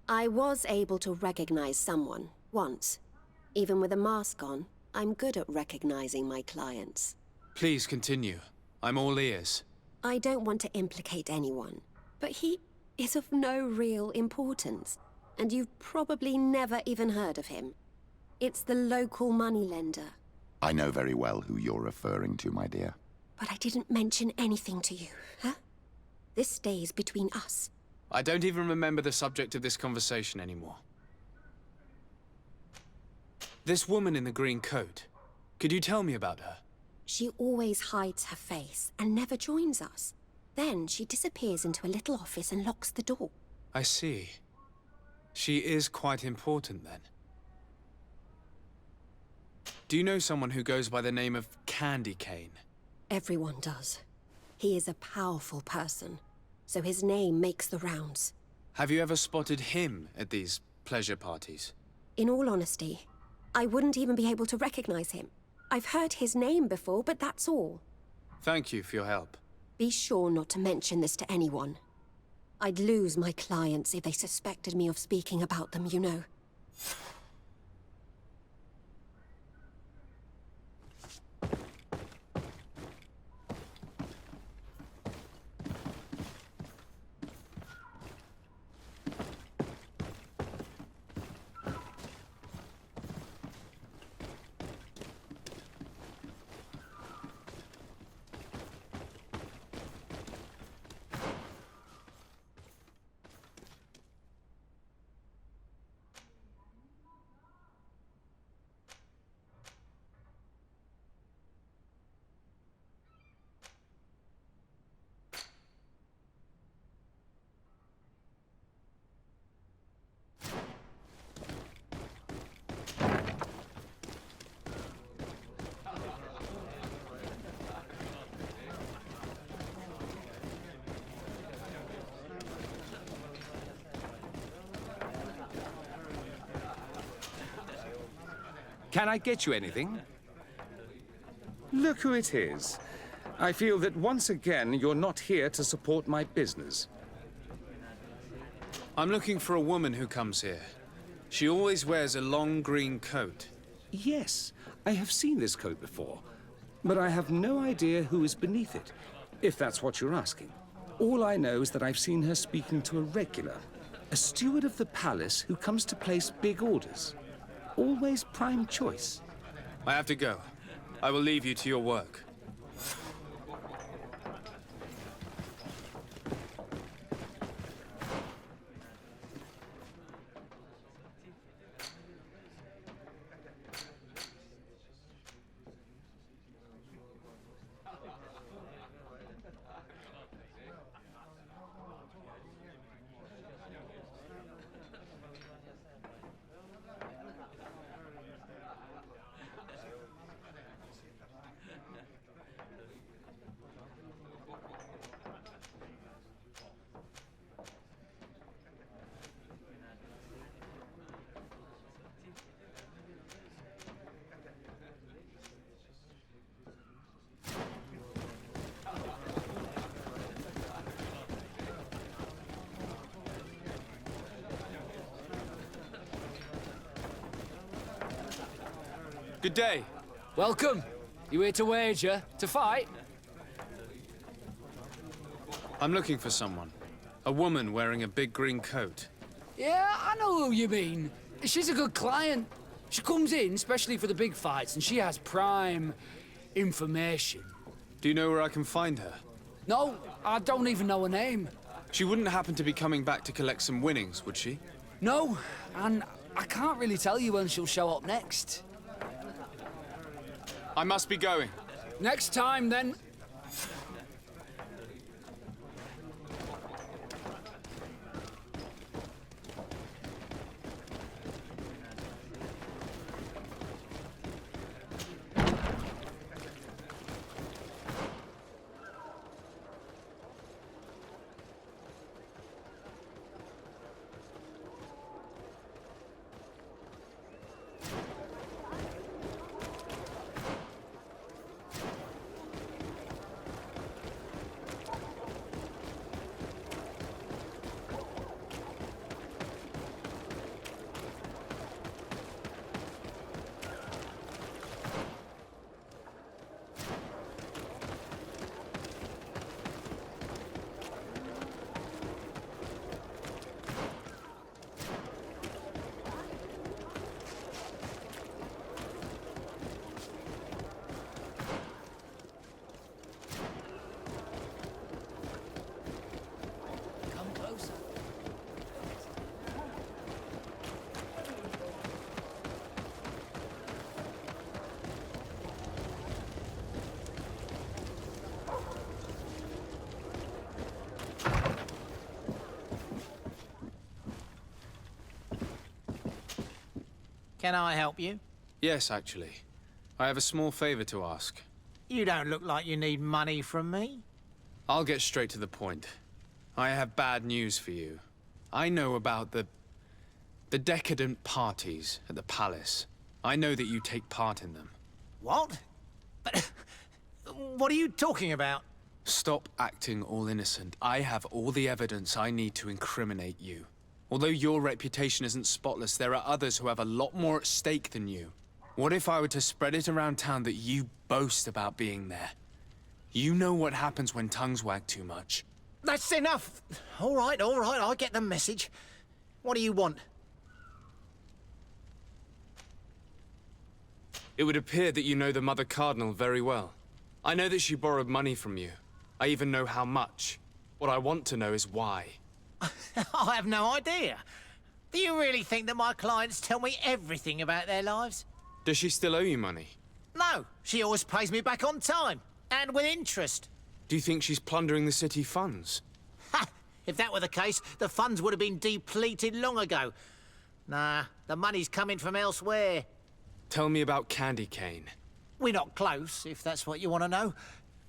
I was able to recognize someone, once. Even with a mask on, I'm good at recognizing my clients. Please continue. I'm all ears. I don't want to implicate anyone, but he is of no real importance, and you've probably never even heard of him. It's the local moneylender. I know very well who you're referring to, my dear. But I didn't mention anything to you, huh? This stays between us. I don't even remember the subject of this conversation anymore. This woman in the green coat, could you tell me about her? She always hides her face and never joins us. Then she disappears into a little office and locks the door. I see. She is quite important, then. Do you know someone who goes by the name of Candy Cane? Everyone does. He is a powerful person, so his name makes the rounds. Have you ever spotted him at these pleasure parties? In all honesty, I wouldn't even be able to recognize him. I've heard his name before, but that's all. Thank you for your help. Be sure not to mention this to anyone. I'd lose my clients if they suspected me of speaking about them, you know. Can I get you anything? Look who it is. I feel that once again you're not here to support my business. I'm looking for a woman who comes here. She always wears a long green coat. Yes, I have seen this coat before, but I have no idea who is beneath it, if that's what you're asking. All I know is that I've seen her speaking to a regular, a steward of the palace who comes to place big orders. Always prime choice. I have to go. I will leave you to your work. Good day. Welcome. You here to wager? To fight? I'm looking for someone. A woman wearing a big green coat. Yeah, I know who you mean. She's a good client. She comes in especially for the big fights, and she has prime information. Do you know where I can find her? No, I don't even know her name. She wouldn't happen to be coming back to collect some winnings, would she? No, and I can't really tell you when she'll show up next. I must be going. Next time, then. Can I help you? Yes, actually. I have a small favor to ask. You don't look like you need money from me. I'll get straight to the point. I have bad news for you. I know about the decadent parties at the palace. I know that you take part in them. What? But what are you talking about? Stop acting all innocent. I have all the evidence I need to incriminate you. Although your reputation isn't spotless, there are others who have a lot more at stake than you. What if I were to spread it around town that you boast about being there? You know what happens when tongues wag too much. That's enough. All right, I get the message. What do you want? It would appear that you know the Mother Cardinal very well. I know that she borrowed money from you. I even know how much. What I want to know is why. I have no idea. Do you really think that my clients tell me everything about their lives? Does she still owe you money? No, she always pays me back on time, and with interest. Do you think she's plundering the city funds? Ha! If that were the case, the funds would have been depleted long ago. Nah, the money's coming from elsewhere. Tell me about Candy Cane. We're not close, if that's what you want to know.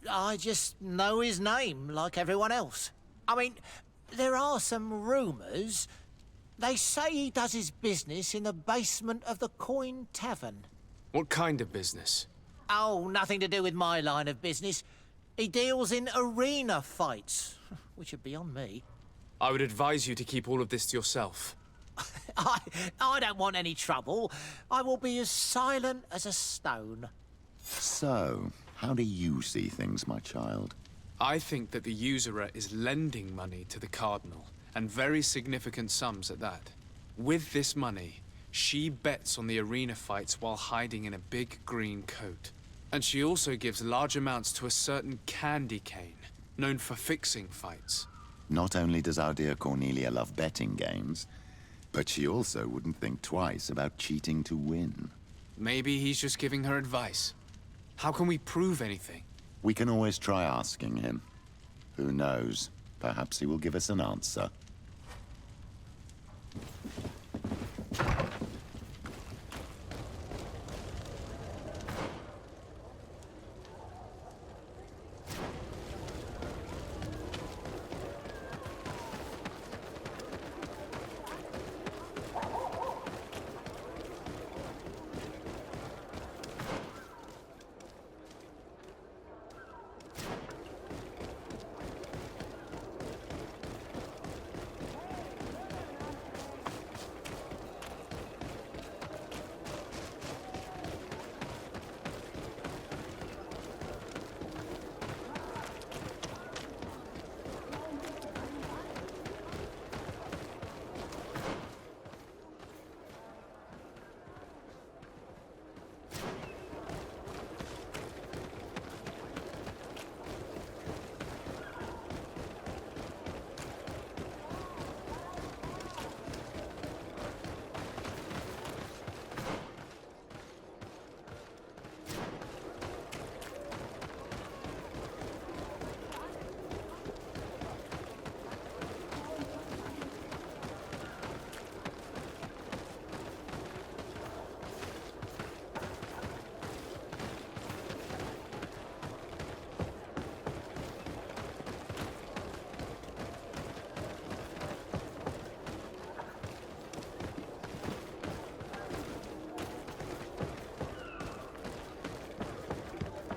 I just know his name, like everyone else. I mean, there are some rumours. They say he does his business in the basement of the Coin Tavern. What kind of business? Oh, nothing to do with my line of business. He deals in arena fights, which are beyond me. I would advise you to keep all of this to yourself. I don't want any trouble. I will be as silent as a stone. So, how do you see things, my child? I think that the usurer is lending money to the Cardinal, and very significant sums at that. With this money, she bets on the arena fights while hiding in a big green coat. And she also gives large amounts to a certain candy cane, known for fixing fights. Not only does our dear Cornelia love betting games, but she also wouldn't think twice about cheating to win. Maybe he's just giving her advice. How can we prove anything? We can always try asking him. Who knows? Perhaps he will give us an answer.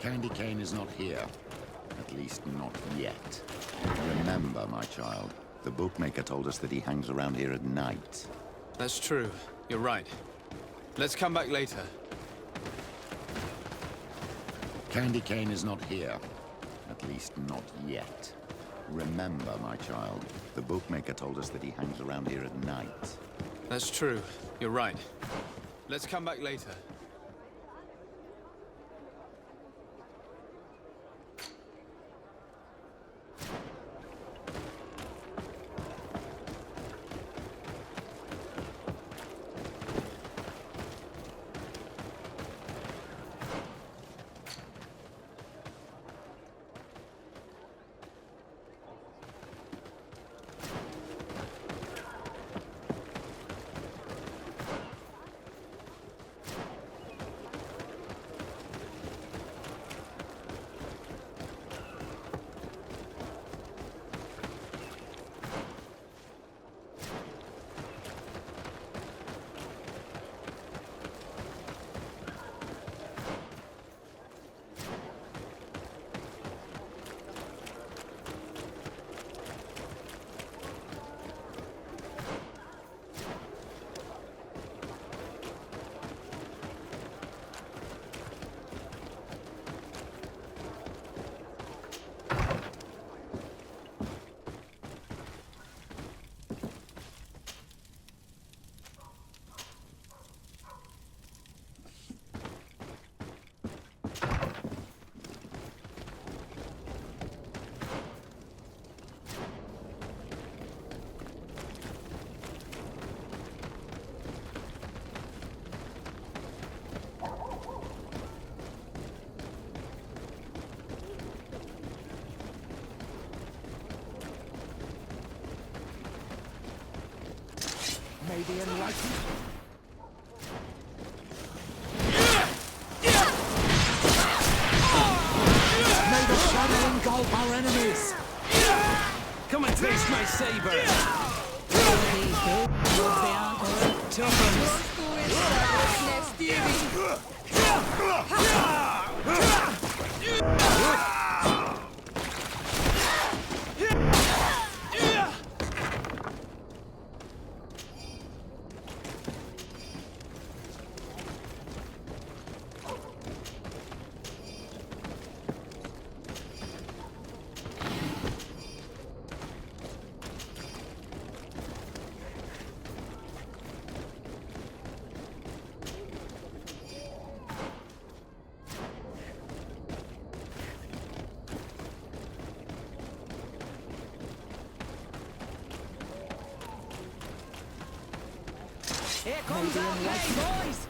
Candy Cane is not here. At least not yet. Remember, my child, the bookmaker told us that he hangs around here at night. That's true. You're right. Let's come back later. Candy Cane is not here. At least not yet. Remember, my child, the bookmaker told us that he hangs around here at night. That's true. You're right. Let's come back later. May the enlightened... May the shadow engulf our enemies! Come and taste my saber! Here comes our pay, boys!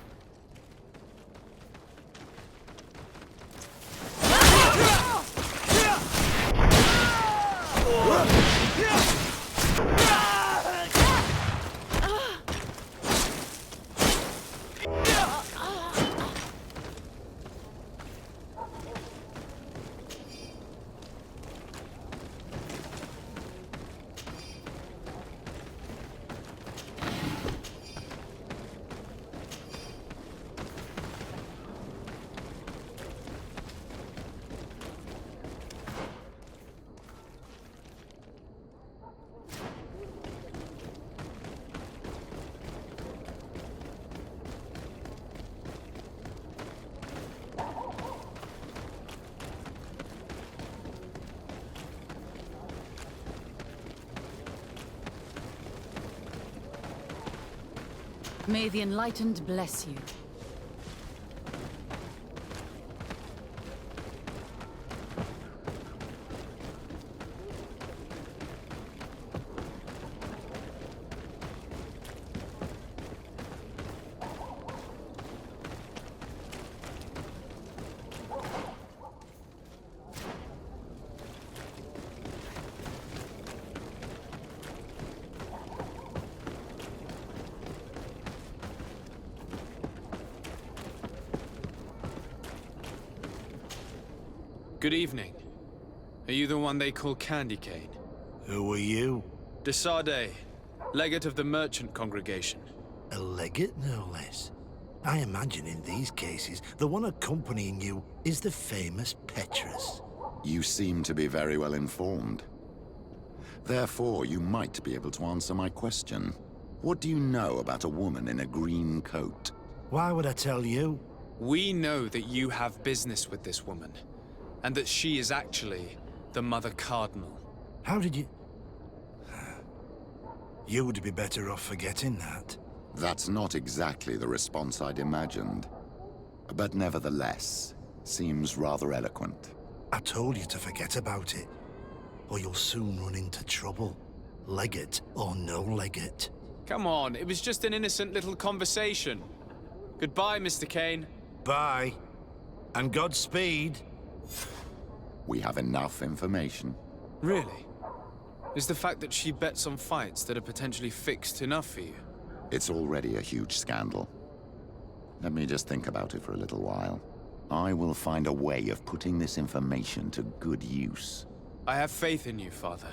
May the Enlightened bless you. Good evening. Are you the one they call Candy Cane? Who are you? Desade, legate of the merchant congregation. A legate, no less. I imagine in these cases, the one accompanying you is the famous Petrus. You seem to be very well informed. Therefore, you might be able to answer my question. What do you know about a woman in a green coat? Why would I tell you? We know that you have business with this woman, and that she is actually the Mother Cardinal. How did you... You would be better off forgetting that. That's not exactly the response I'd imagined. But nevertheless, seems rather eloquent. I told you to forget about it, or you'll soon run into trouble. Legate or no legate. Come on, it was just an innocent little conversation. Goodbye, Mr. Kane. Bye. And Godspeed. We have enough information. Really? Is the fact that she bets on fights that are potentially fixed enough for you? It's already a huge scandal. Let me just think about it for a little while. I will find a way of putting this information to good use. I have faith in you, Father.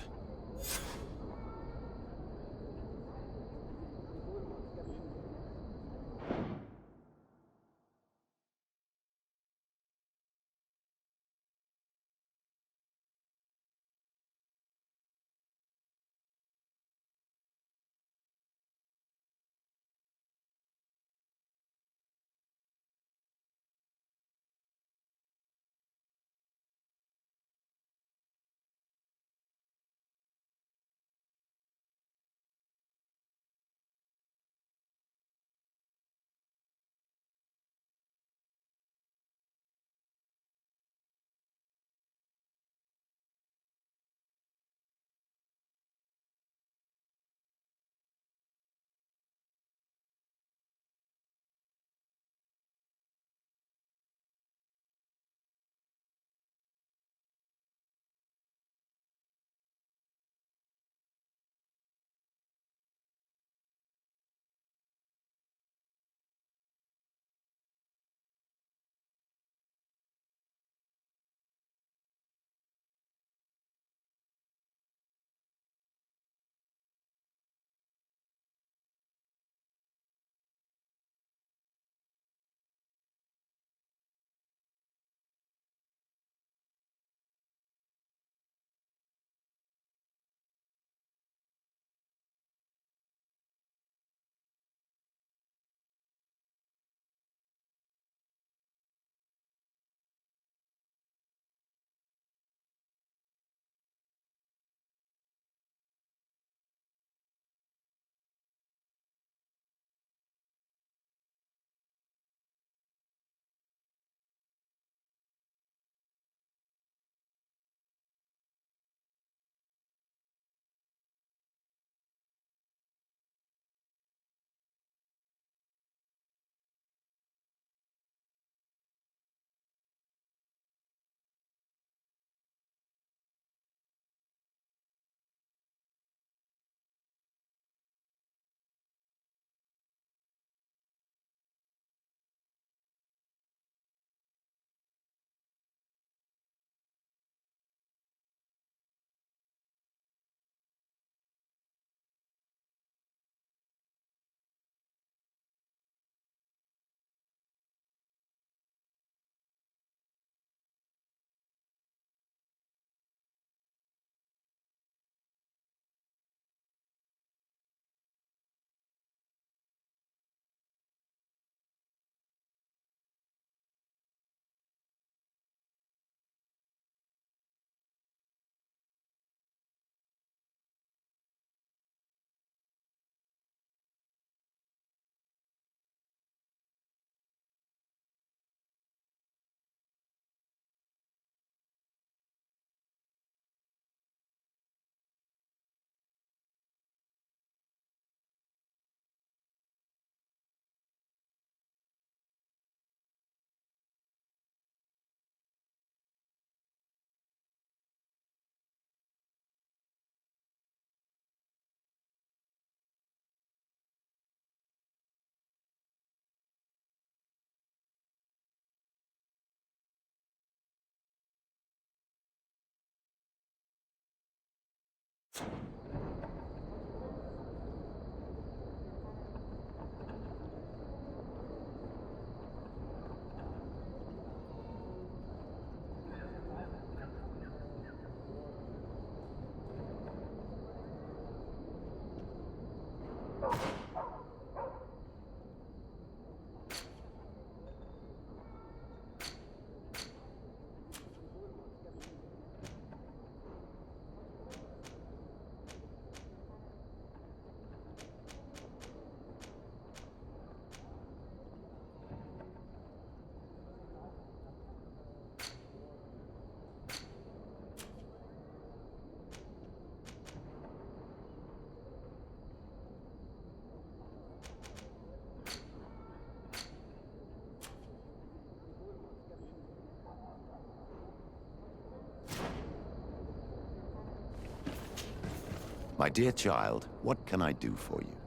My dear child, what can I do for you?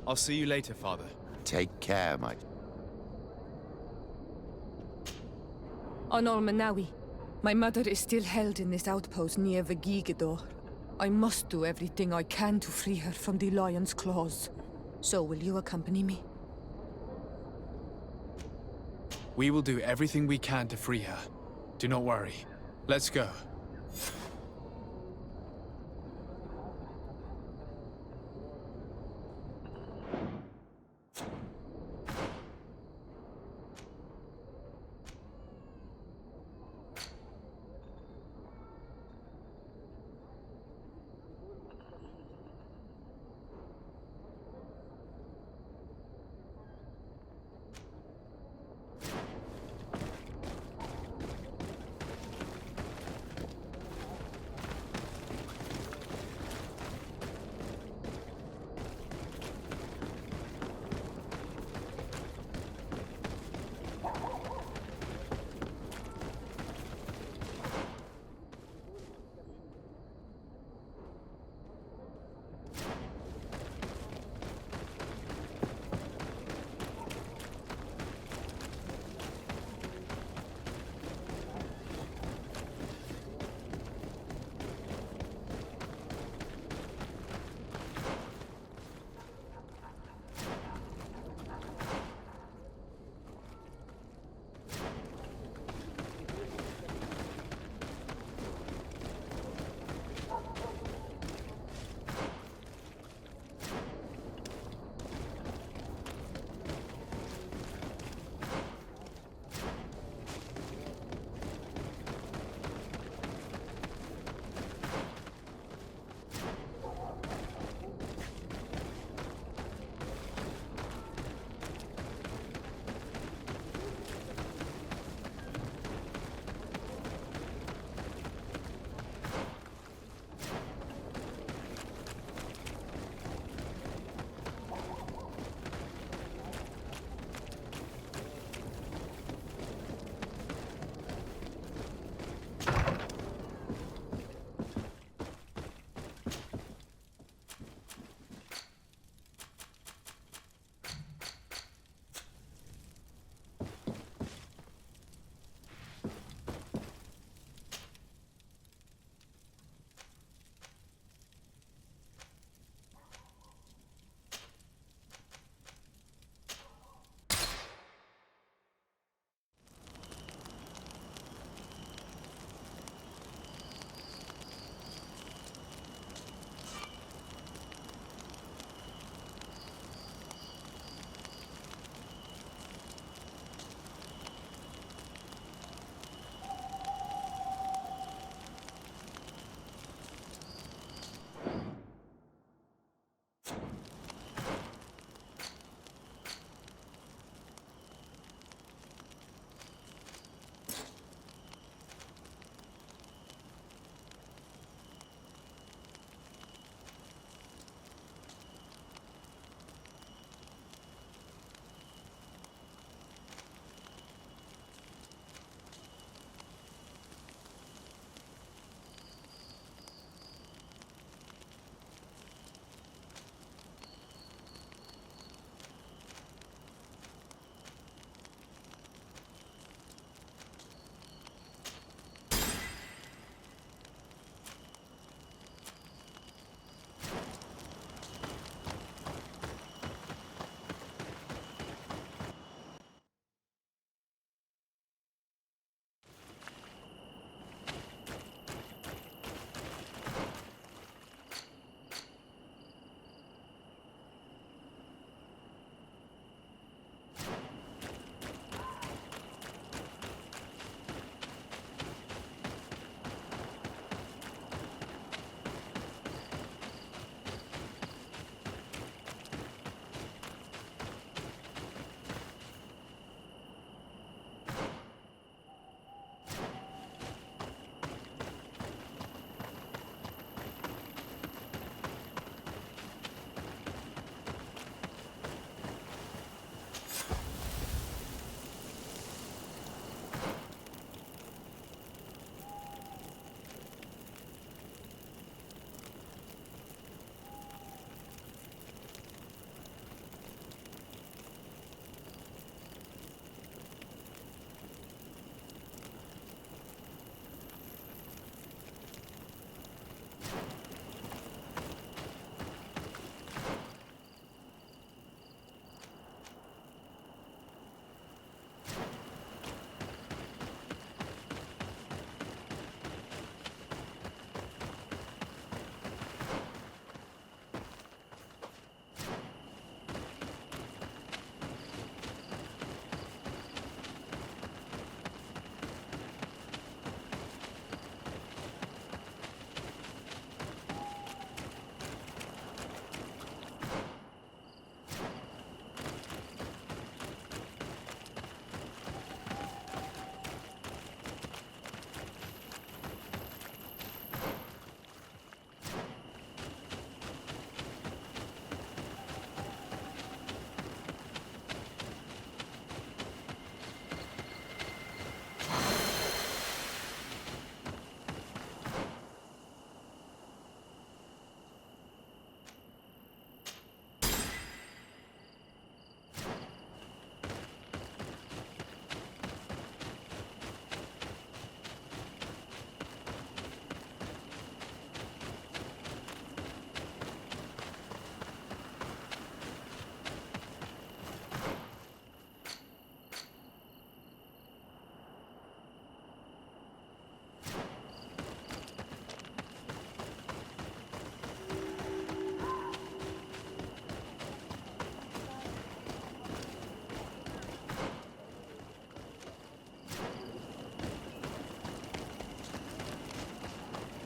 I'll see you later, Father. Take care, my... Honor Manawi. My mother is still held in this outpost near Vegigador. I must do everything I can to free her from the lion's claws. So will you accompany me? We will do everything we can to free her. Do not worry. Let's go.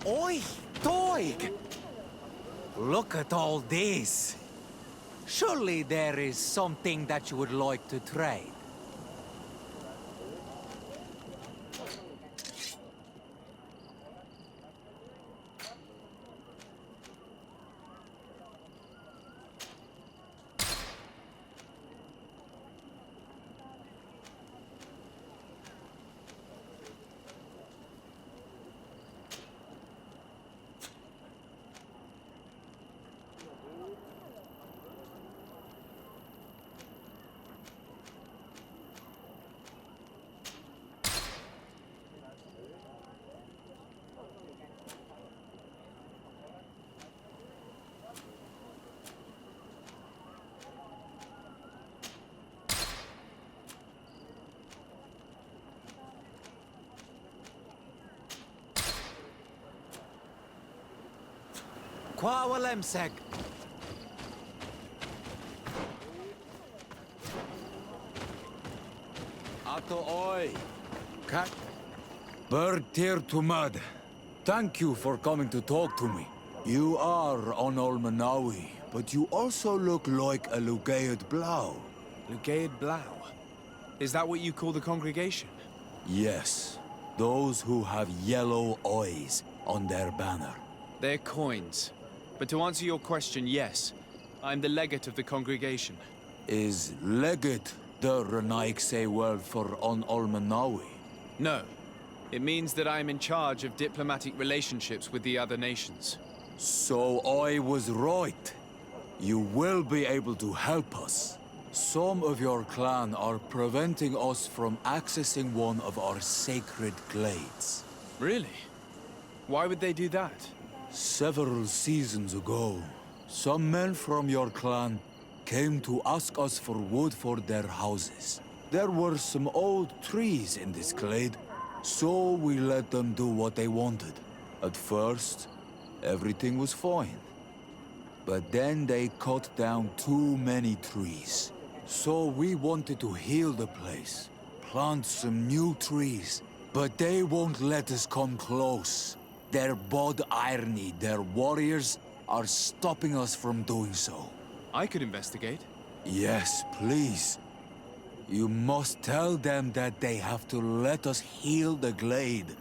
Oi, Doig! Look at all this. Surely there is something that you would like to trade. Qua walemseg. Ato oi. Cat. Bird tear to mud. Thank you for coming to talk to me. You are on Olmanawi, but you also look like a Lugaid Blau. Lugaid Blau? Is that what you call the congregation? Yes. Those who have yellow eyes on their banner. They're coins. But to answer your question, yes. I'm the legate of the congregation. Is legate the Renaikse word for on Olmanawi? No. It means that I am in charge of diplomatic relationships with the other nations. So I was right. You will be able to help us. Some of your clan are preventing us from accessing one of our sacred glades. Really? Why would they do that? Several seasons ago, some men from your clan came to ask us for wood for their houses. There were some old trees in this glade, so we let them do what they wanted. At first, everything was fine. But then they cut down too many trees. So we wanted to heal the place, plant some new trees, but they won't let us come close. Their bod irony, their warriors, are stopping us from doing so. I could investigate. Yes, please. You must tell them that they have to let us heal the glade.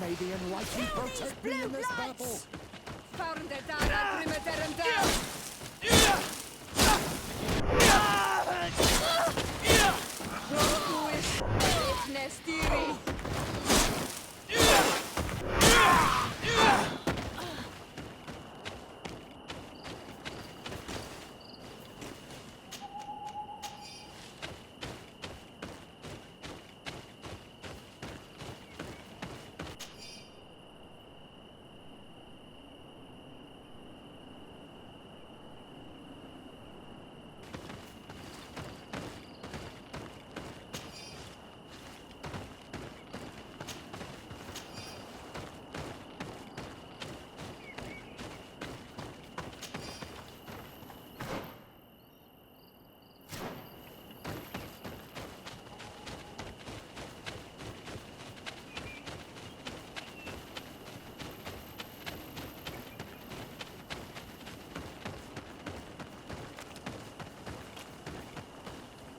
May the enlightened protect me in this battle.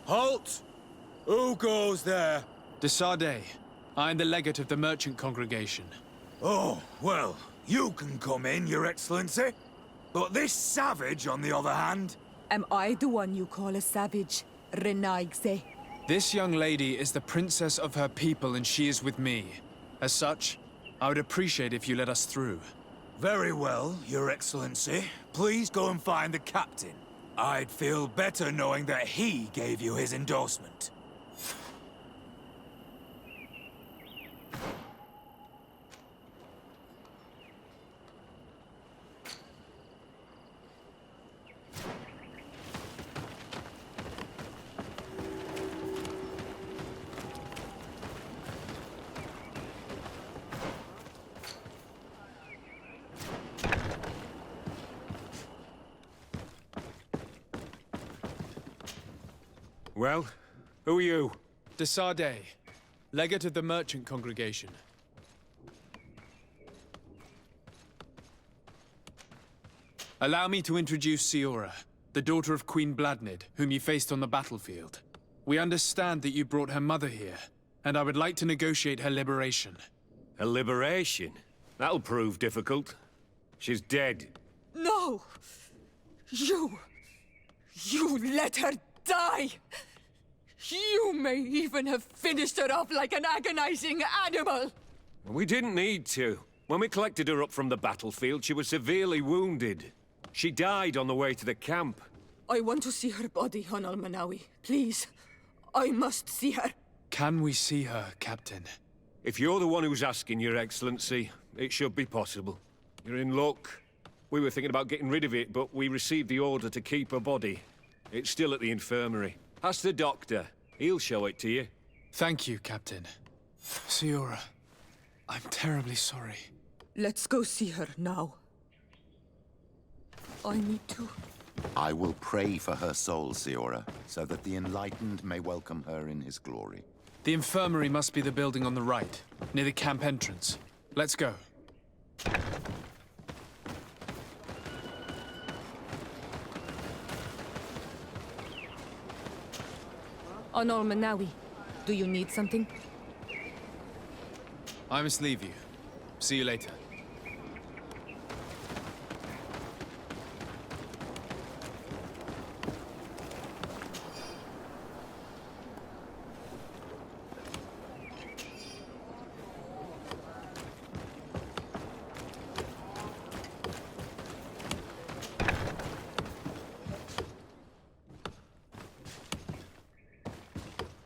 Halt! Who goes there? De Sardet. I am the legate of the merchant congregation. Oh, well, you can come in, Your Excellency. But this savage, on the other hand... Am I the one you call a savage, Renaigse? This young lady is the princess of her people and she is with me. As such, I would appreciate if you let us through. Very well, Your Excellency. Please go and find the captain. I'd feel better knowing that he gave you his endorsement. Well, who are you? De Sardet, legate of the merchant congregation. Allow me to introduce Siora, the daughter of Queen Bladnid, whom you faced on the battlefield. We understand that you brought her mother here, and I would like to negotiate her liberation. A liberation? That'll prove difficult. She's dead. No! You let her die! You may even have finished her off like an agonizing animal! We didn't need to. When we collected her up from the battlefield, she was severely wounded. She died on the way to the camp. I want to see her body, Honal Manawi. Please. I must see her. Can we see her, Captain? If you're the one who's asking, Your Excellency, it should be possible. You're in luck. We were thinking about getting rid of it, but we received the order to keep her body. It's still at the infirmary. Ask the doctor. He'll show it to you. Thank you, Captain. Siora, I'm terribly sorry. Let's go see her now. I need to. I will pray for her soul, Siora, so that the enlightened may welcome her in his glory. The infirmary must be the building on the right, near the camp entrance. Let's go. Honal Manawi, do you need something? I must leave you. See you later.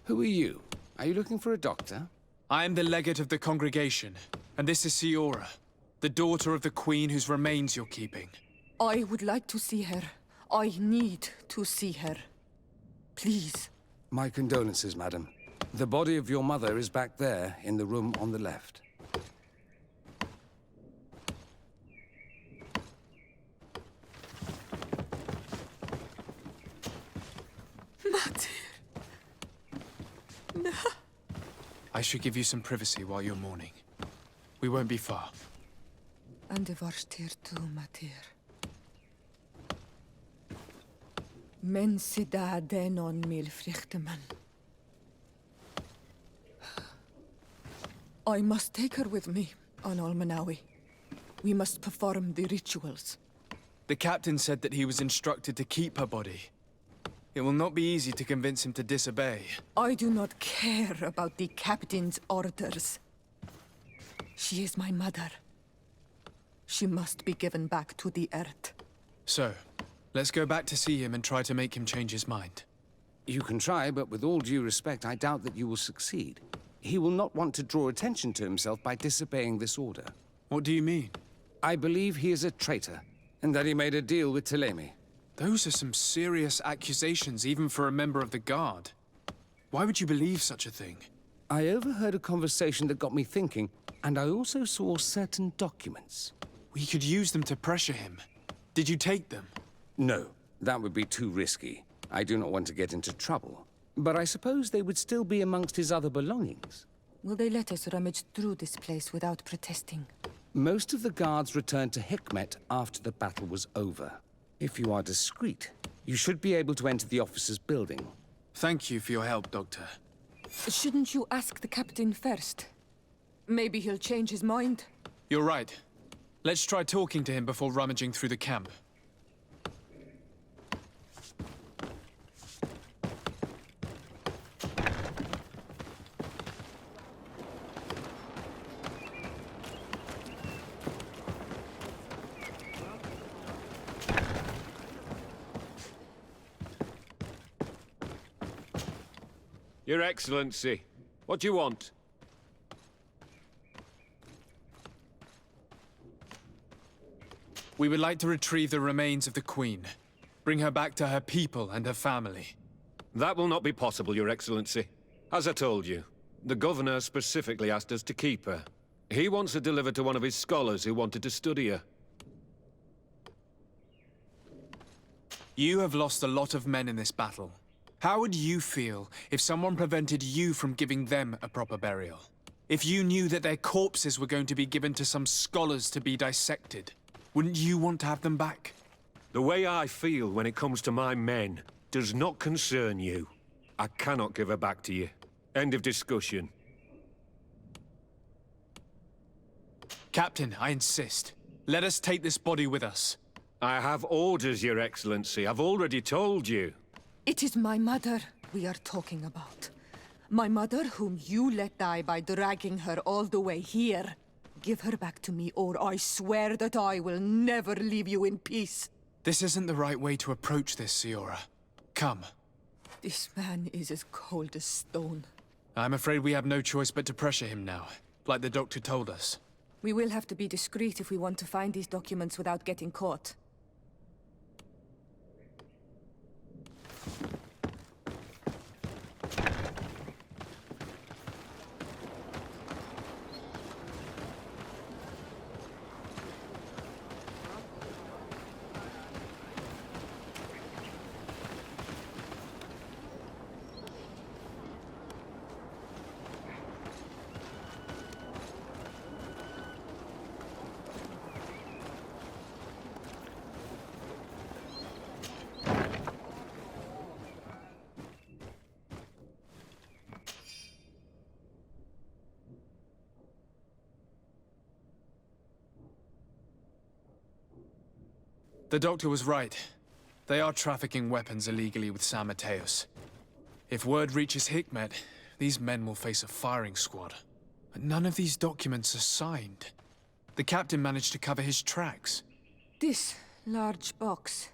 Who are you? Are you looking for a doctor? I am the legate of the congregation, and this is Siora, the daughter of the queen whose remains you're keeping. I would like to see her. I need to see her. Please. My condolences, madam. The body of your mother is back there, in the room on the left. No. I should give you some privacy while you're mourning. We won't be far. And the varstir tu, Matir. Men sida denon mil frichteman. I must take her with me on Almanawi. We must perform the rituals. The captain said that he was instructed to keep her body. It will not be easy to convince him to disobey. I do not care about the captain's orders. She is my mother. She must be given back to the earth. So, let's go back to see him and try to make him change his mind. You can try, but with all due respect, I doubt that you will succeed. He will not want to draw attention to himself by disobeying this order. What do you mean? I believe he is a traitor, and that he made a deal with Telemi. Those are some serious accusations, even for a member of the Guard. Why would you believe such a thing? I overheard a conversation that got me thinking, and I also saw certain documents. We could use them to pressure him. Did you take them? No, that would be too risky. I do not want to get into trouble. But I suppose they would still be amongst his other belongings. Will they let us rummage through this place without protesting? Most of the guards returned to Hikmet after the battle was over. If you are discreet, you should be able to enter the officer's building. Thank you for your help, Doctor. Shouldn't you ask the captain first? Maybe he'll change his mind. You're right. Let's try talking to him before rummaging through the camp. Your Excellency, what do you want? We would like to retrieve the remains of the Queen. Bring her back to her people and her family. That will not be possible, Your Excellency. As I told you, the Governor specifically asked us to keep her. He wants her delivered to one of his scholars who wanted to study her. You have lost a lot of men in this battle. How would you feel if someone prevented you from giving them a proper burial? If you knew that their corpses were going to be given to some scholars to be dissected? Wouldn't you want to have them back? The way I feel when it comes to my men does not concern you. I cannot give her back to you. End of discussion. Captain, I insist. Let us take this body with us. I have orders, Your Excellency. I've already told you. It is my mother we are talking about. My mother whom you let die by dragging her all the way here. Give her back to me, or I swear that I will never leave you in peace. This isn't the right way to approach this, Siora. Come. This man is as cold as stone. I'm afraid we have no choice but to pressure him now, like the doctor told us. We will have to be discreet if we want to find these documents without getting caught. The doctor was right. They are trafficking weapons illegally with San Mateos. If word reaches Hikmet, these men will face a firing squad. But none of these documents are signed. The captain managed to cover his tracks. This large box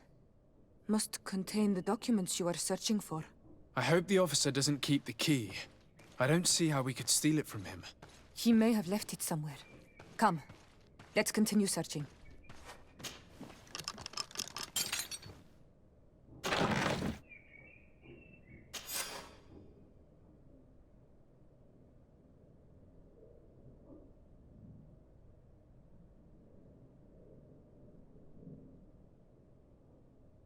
must contain the documents you are searching for. I hope the officer doesn't keep the key. I don't see how we could steal it from him. He may have left it somewhere. Come, let's continue searching.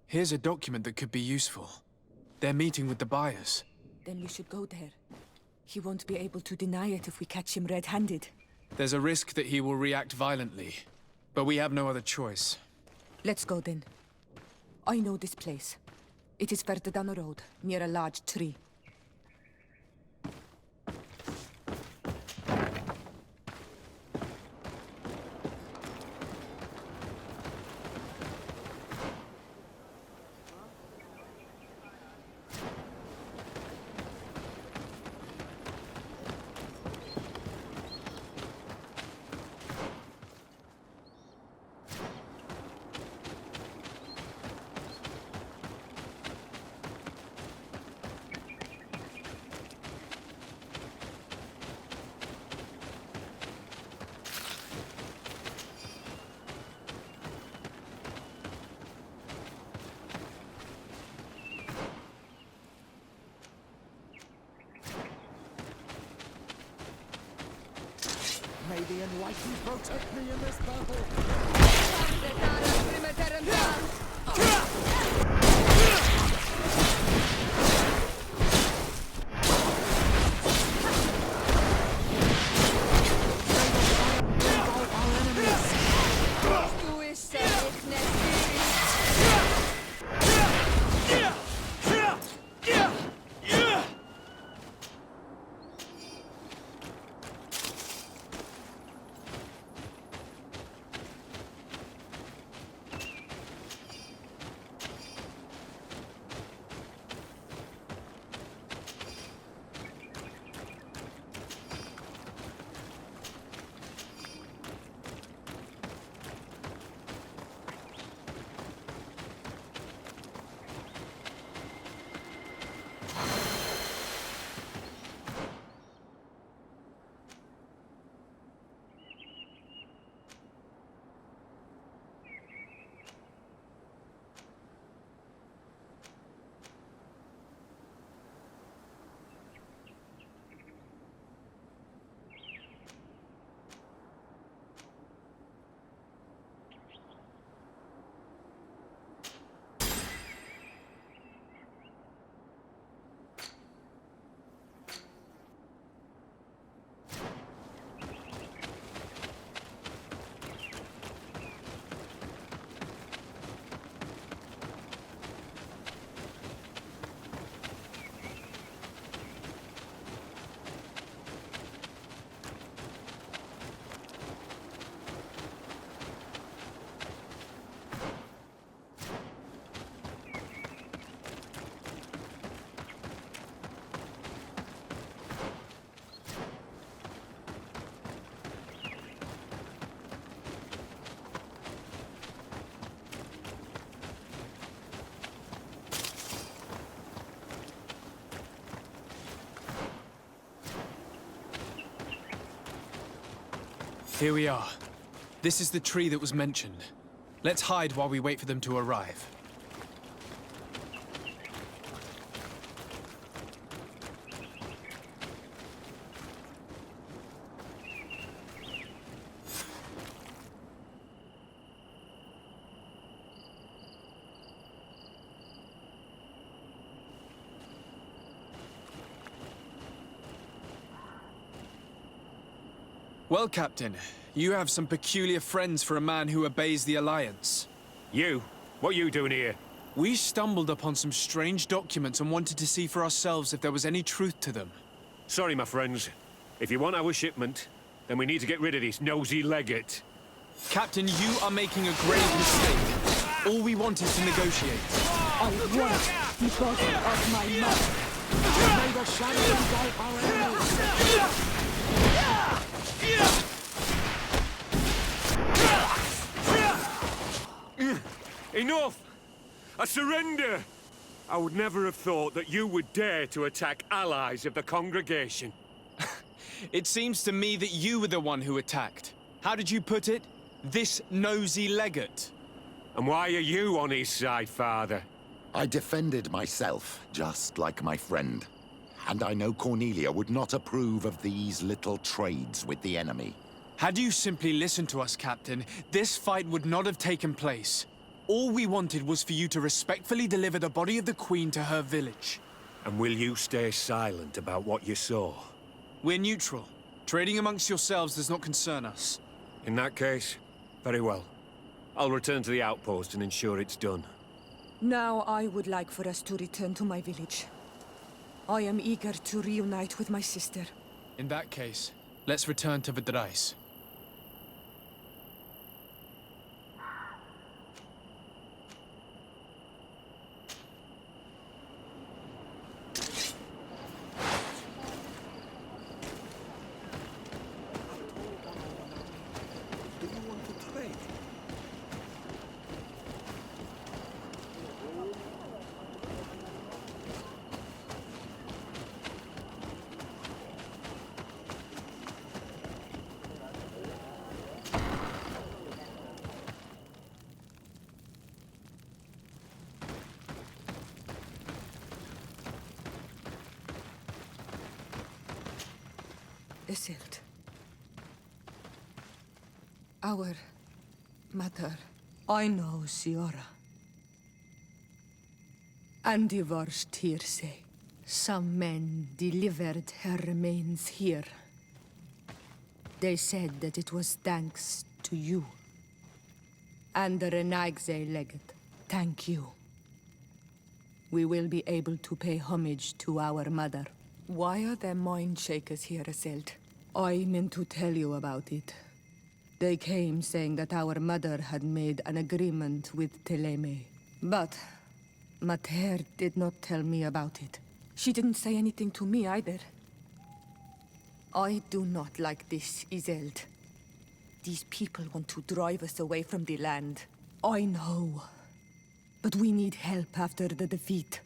Here's a document that could be useful. They're meeting with the buyers. Then we should go there. He won't be able to deny it if we catch him red-handed. There's a risk that he will react violently, but we have no other choice. Let's go then. I know this place. It is further down the road, near a large tree. May the Enlightened protect me in this battle. Here we are. This is the tree that was mentioned. Let's hide while we wait for them to arrive. Well, Captain, you have some peculiar friends for a man who obeys the Alliance. You? What are you doing here? We stumbled upon some strange documents and wanted to see for ourselves if there was any truth to them. Sorry, my friends. If you want our shipment, then we need to get rid of this nosy legate. Captain, you are making a grave mistake. All we want is to negotiate. I want the body of my mother. May the shadow engulf our enemies. Enough! I surrender! I would never have thought that you would dare to attack allies of the congregation. It seems to me that you were the one who attacked. How did you put it? This nosy legate. And why are you on his side, Father? I defended myself, just like my friend. And I know Cornelia would not approve of these little trades with the enemy. Had you simply listened to us, Captain, this fight would not have taken place. All we wanted was for you to respectfully deliver the body of the Queen to her village. And will you stay silent about what you saw? We're neutral. Trading amongst yourselves does not concern us. In that case, very well. I'll return to the outpost and ensure it's done. Now I would like for us to return to my village. I am eager to reunite with my sister. In that case, let's return to Vidrais. Isildt. our mother. I know, Siora. And divorced hearsay. Some men delivered her remains here. They said that it was thanks to you. And the Renagze legate, thank you. We will be able to pay homage to our mother. Why are there mind shakers here, Iselt? I meant to tell you about it. They came saying that our mother had made an agreement with Teleme. But Mater did not tell me about it. She didn't say anything to me either. I do not like this, Iselt. These people want to drive us away from the land. I know. But we need help after the defeat.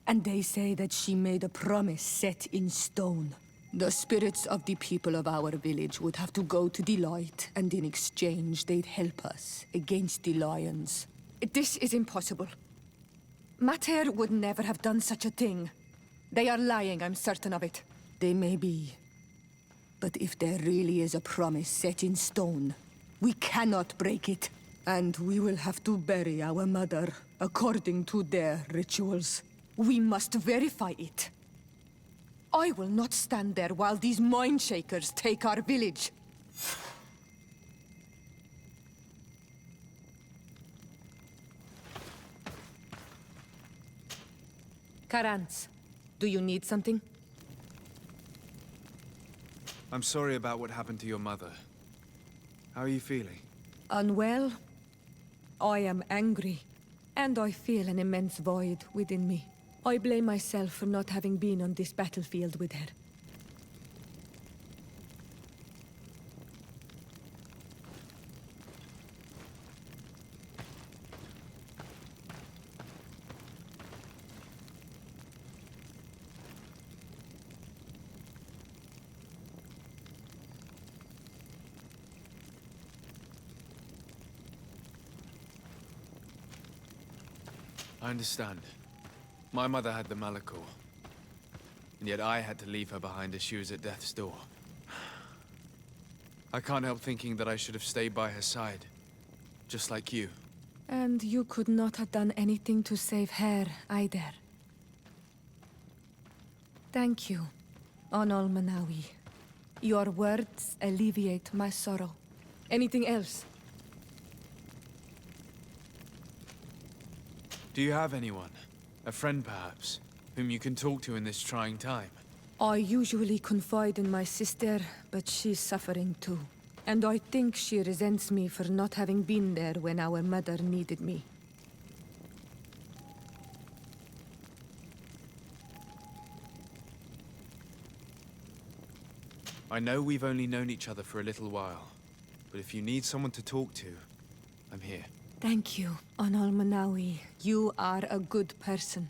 And they say that she made a promise set in stone. The spirits of the people of our village would have to go to the light, and in exchange they'd help us against the lions. This is impossible. Mater would never have done such a thing. They are lying, I'm certain of it. They may be. But if there really is a promise set in stone, we cannot break it. And we will have to bury our mother according to their rituals. We must verify it. I will not stand there while these mind shakers take our village. Karantz, do you need something? I'm sorry about what happened to your mother. How are you feeling? Unwell? I am angry, and I feel an immense void within me. I blame myself for not having been on this battlefield with her. I understand. My mother had the Malachor. And yet I had to leave her behind as she was at death's door. I can't help thinking that I should have stayed by her side. Just like you. And you could not have done anything to save her, either. Thank you, Onol Manawi. Your words alleviate my sorrow. Anything else? Do you have anyone? A friend, perhaps, whom you can talk to in this trying time? I usually confide in my sister, but she's suffering too. And I think she resents me for not having been there when our mother needed me. I know we've only known each other for a little while, but if you need someone to talk to, I'm here. Thank you, Onol Manawi. You are a good person.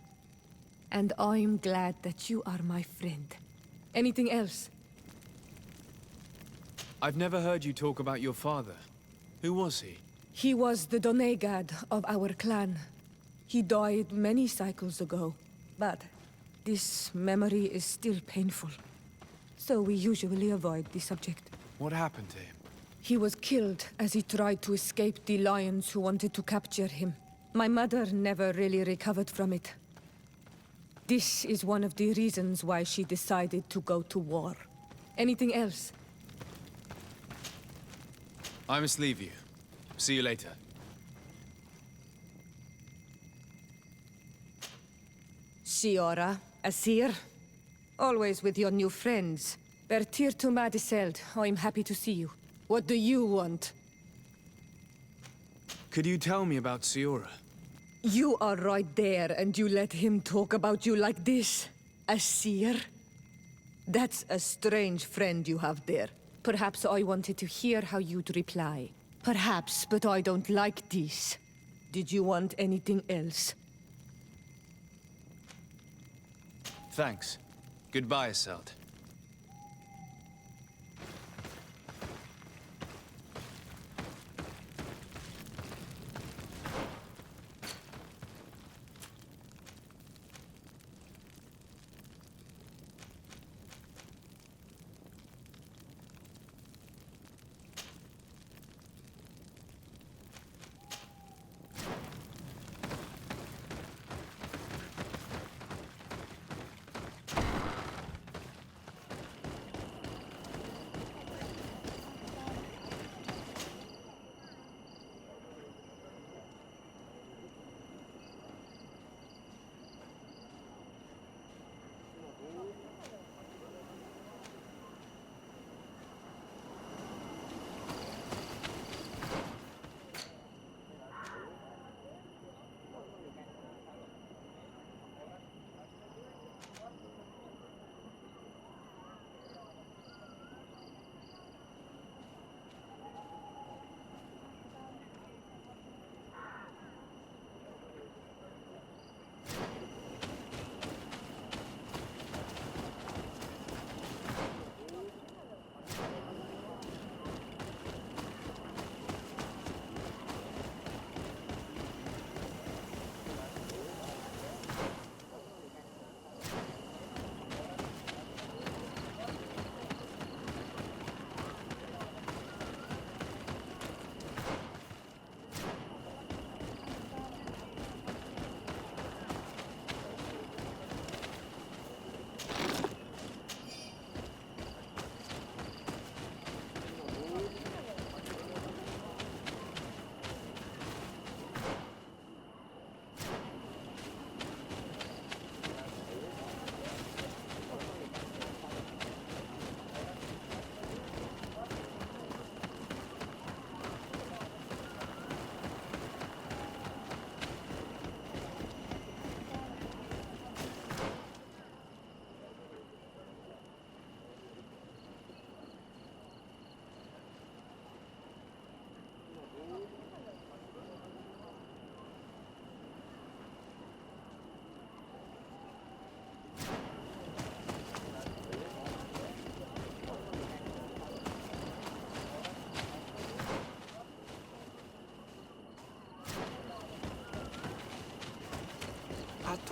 And I'm glad that you are my friend. Anything else? I've never heard you talk about your father. Who was he? He was the Donegad of our clan. He died many cycles ago, but this memory is still painful. So we usually avoid the subject. What happened to him? He was killed as he tried to escape the lions who wanted to capture him. My mother never really recovered from it. This is one of the reasons why she decided to go to war. Anything else? I must leave you. See you later. Siora, Asir. Always with your new friends. Bertir to Madiseld, I'm happy to see you. What do you want? Could you tell me about Siora? You are right there, and you let him talk about you like this? Asir? That's a strange friend you have there. Perhaps I wanted to hear how you'd reply. Perhaps, but I don't like this. Did you want anything else? Thanks. Goodbye, Iselt.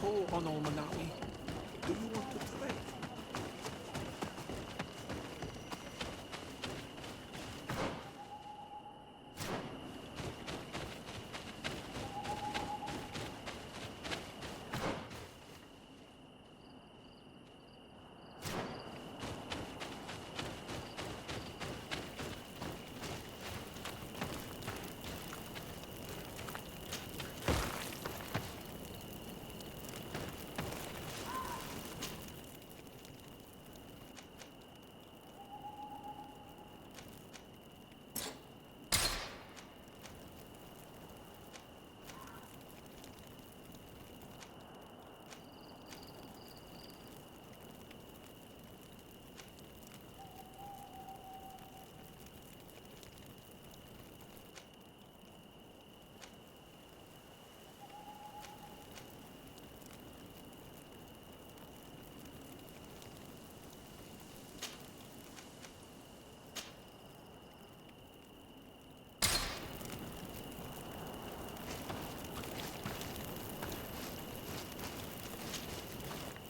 call on Almanawi? Do you want to pray?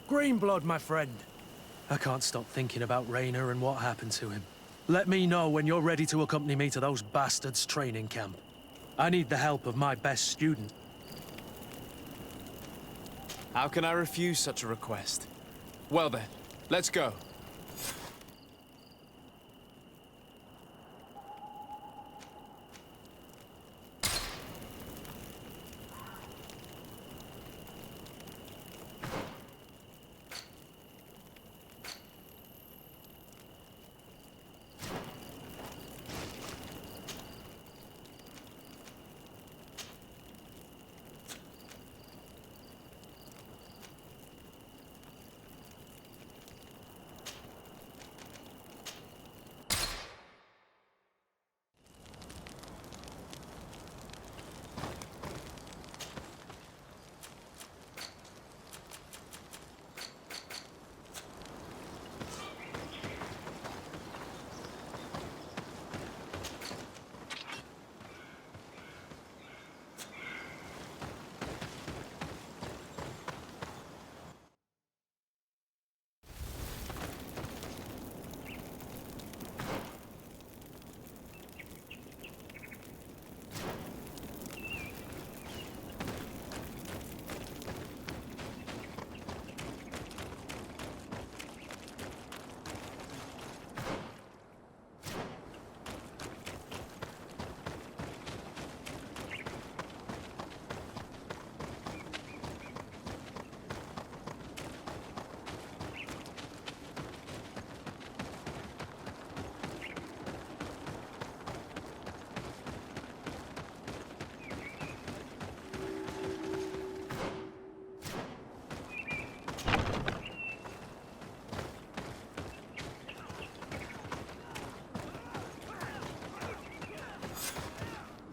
Greenblood, my friend. I can't stop thinking about Raynor and what happened to him. Let me know when you're ready to accompany me to those bastards' training camp. I need the help of my best student. How can I refuse such a request? Well then, let's go.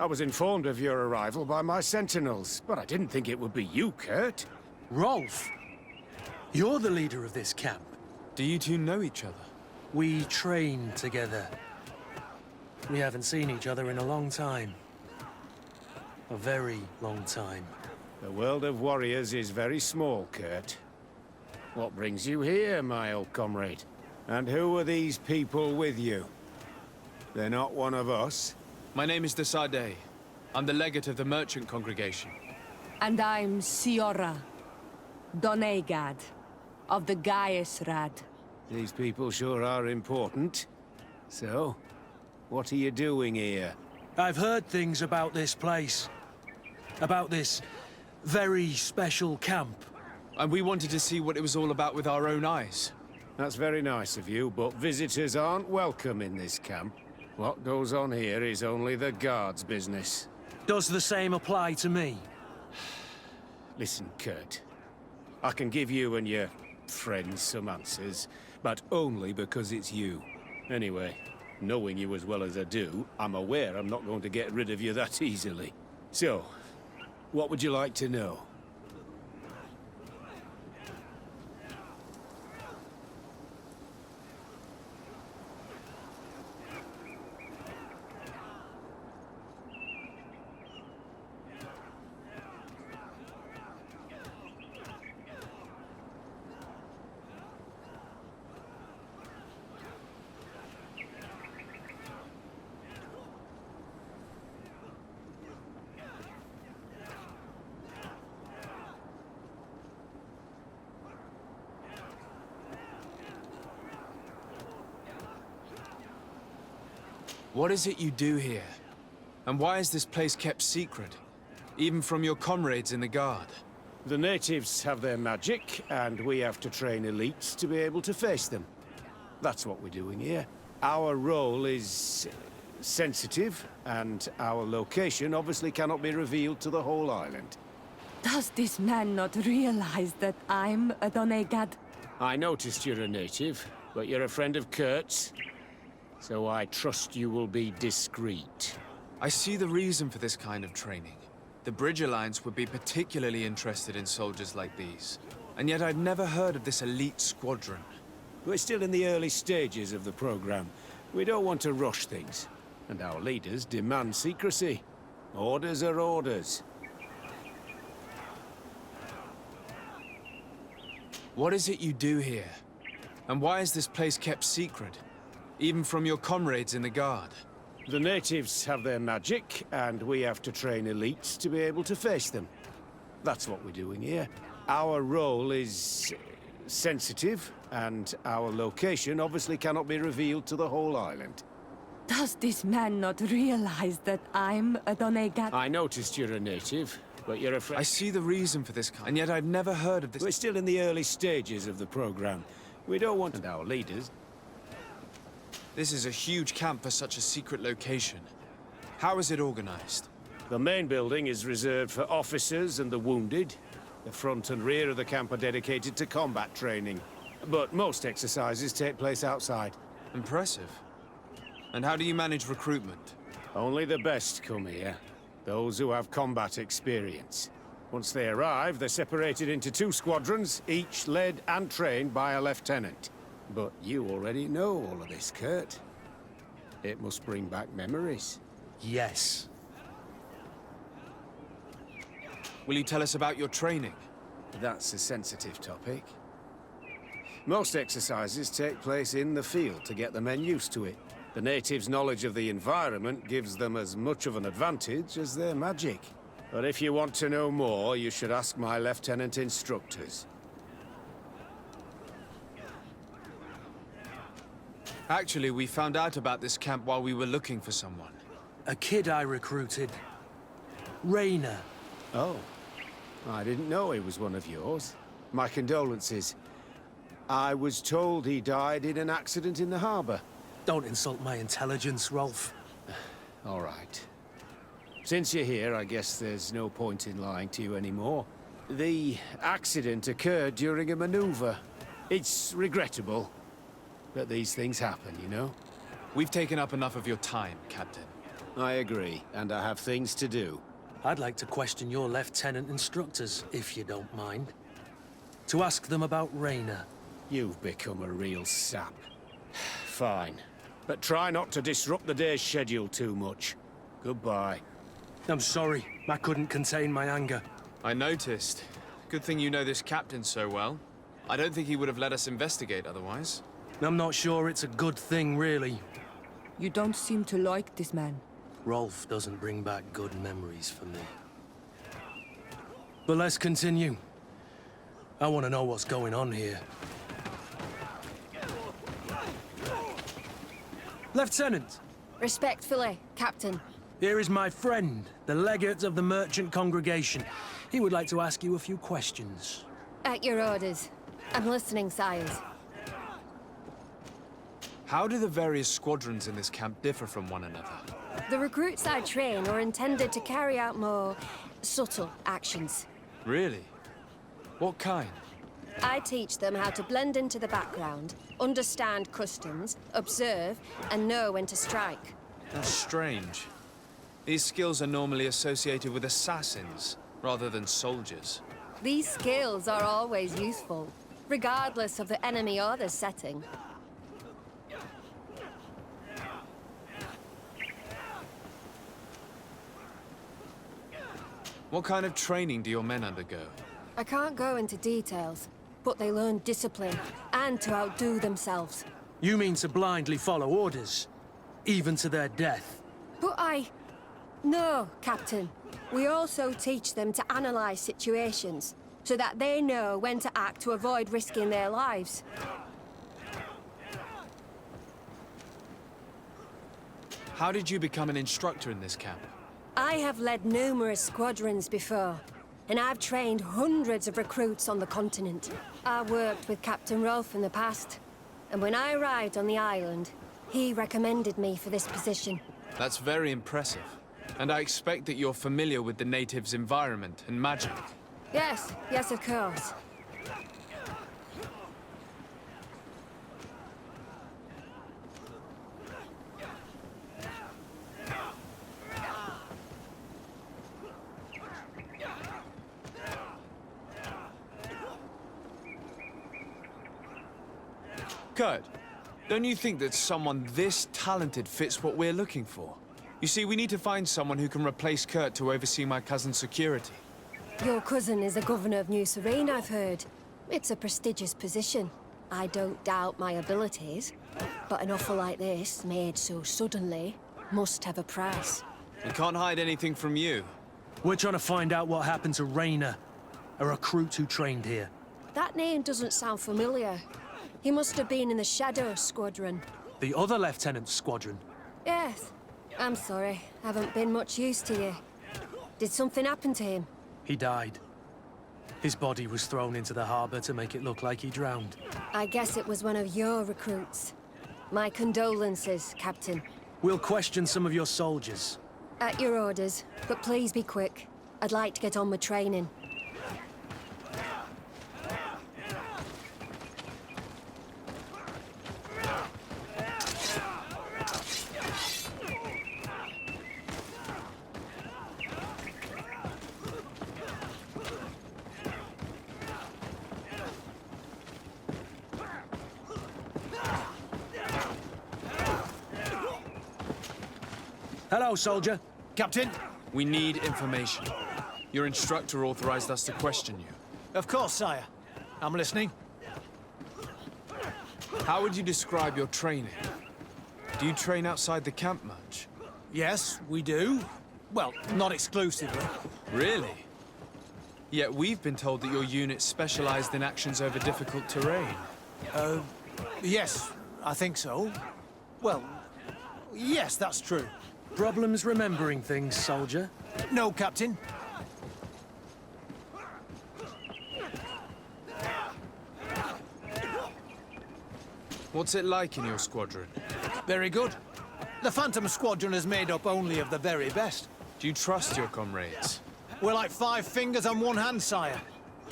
I was informed of your arrival by my sentinels, but I didn't think it would be you, Kurt. Rolf, you're the leader of this camp. Do you two know each other? We train together. We haven't seen each other in a long time. A very long time. The world of warriors is very small, Kurt. What brings you here, my old comrade? And who are these people with you? They're not one of us? My name is Desadeh. I'm the legate of the merchant congregation. And I'm Siora, Doneigad, of the Gaius-Rad. These people sure are important. So, what are you doing here? I've heard things about this place. About this very special camp. And we wanted to see what it was all about with our own eyes. That's very nice of you, but visitors aren't welcome in this camp. What goes on here is only the guards' business. Does the same apply to me? Listen, Kurt. I can give you and your friends some answers, but only because it's you. Anyway, knowing you as well as I do, I'm aware I'm not going to get rid of you that easily. So, what would you like to know? What is it you do here? And why is this place kept secret? Even from your comrades in the Guard? The natives have their magic, and we have to train elites to be able to face them. That's what we're doing here. Our role is sensitive, and our location obviously cannot be revealed to the whole island. Does this man not realize that I'm a Donegad? I noticed you're a native, but you're a friend of Kurt's, so I trust you will be discreet. I see the reason for this kind of training. The Bridge Alliance would be particularly interested in soldiers like these. And yet I've never heard of this elite squadron. We're still in the early stages of the program. We don't want to rush things. And our leaders demand secrecy. Orders are orders. What is it you do here? And why is this place kept secret? Even from your comrades in the Guard? The natives have their magic, and we have to train elites to be able to face them. That's what we're doing here. Our role is sensitive, and our location obviously cannot be revealed to the whole island. Does this man not realize that I'm a Donegad? I noticed you're a native, but you're a friend. I see the reason for this kind, and yet I've never heard of this. We're still in the early stages of the program. We don't want our leaders. This is a huge camp for such a secret location. How is it organized? The main building is reserved for officers and the wounded. The front and rear of the camp are dedicated to combat training. But most exercises take place outside. Impressive. And how do you manage recruitment? Only the best come here. Those who have combat experience. Once they arrive, they're separated into 2 squadrons, each led and trained by a lieutenant. But you already know all of this, Kurt. It must bring back memories. Yes. Will you tell us about your training? That's a sensitive topic. Most exercises take place in the field to get the men used to it. The natives' knowledge of the environment gives them as much of an advantage as their magic. But if you want to know more, you should ask my lieutenant instructors. Actually, we found out about this camp while we were looking for someone. A kid I recruited. Rainer. Oh. I didn't know he was one of yours. My condolences. I was told he died in an accident in the harbor. Don't insult my intelligence, Rolf. All right. Since you're here, I guess there's no point in lying to you anymore. The accident occurred during a maneuver. It's regrettable. But these things happen, you know? We've taken up enough of your time, Captain. I agree, and I have things to do. I'd like to question your lieutenant instructors, if you don't mind. To ask them about Rainer. You've become a real sap. Fine. But try not to disrupt the day's schedule too much. Goodbye. I'm sorry. I couldn't contain my anger. I noticed. Good thing you know this captain so well. I don't think he would have let us investigate otherwise. I'm not sure it's a good thing, really. You don't seem to like this man. Rolf doesn't bring back good memories for me. But let's continue. I want to know what's going on here. Lieutenant! Respectfully, Captain. Here is my friend, the legate of the merchant congregation. He would like to ask you a few questions. At your orders. I'm listening, sires. How do the various squadrons in this camp differ from one another? The recruits I train are intended to carry out more subtle actions. Really? What kind? I teach them how to blend into the background, understand customs, observe, and know when to strike. That's strange. These skills are normally associated with assassins, rather than soldiers. These skills are always useful, regardless of the enemy or the setting. What kind of training do your men undergo? I can't go into details, but they learn discipline and to outdo themselves. You mean to blindly follow orders, even to their death? But No, Captain. We also teach them to analyze situations, so that they know when to act to avoid risking their lives. How did you become an instructor in this camp? I have led numerous squadrons before, and I've trained hundreds of recruits on the continent. I worked with Captain Rolfe in the past, and when I arrived on the island, he recommended me for this position. That's very impressive. And I expect that you're familiar with the natives' environment and magic. Yes, yes, of course. Kurt, don't you think that someone this talented fits what we're looking for? You see, we need to find someone who can replace Kurt to oversee my cousin's security. Your cousin is the governor of New Serene, I've heard. It's a prestigious position. I don't doubt my abilities, but an offer like this, made so suddenly, must have a price. We can't hide anything from you. We're trying to find out what happened to Rayner, a recruit who trained here. That name doesn't sound familiar. He must have been in the Shadow Squadron. The other lieutenant's squadron? Yes. I'm sorry. Haven't been much use to you. Did something happen to him? He died. His body was thrown into the harbor to make it look like he drowned. I guess it was one of your recruits. My condolences, Captain. We'll question some of your soldiers. At your orders, but please be quick. I'd like to get on with training. Hello, soldier. Captain? We need information. Your instructor authorized us to question you. Of course, sire. I'm listening. How would you describe your training? Do you train outside the camp much? Yes, we do. Well, not exclusively. Really? Yet we've been told that your unit specialized in actions over difficult terrain. Yes, I think so. Well, yes, that's true. Problems remembering things, soldier? No, Captain. What's it like in your squadron? Very good. The Phantom Squadron is made up only of the very best. Do you trust your comrades? We're like 5 fingers on one hand, sire.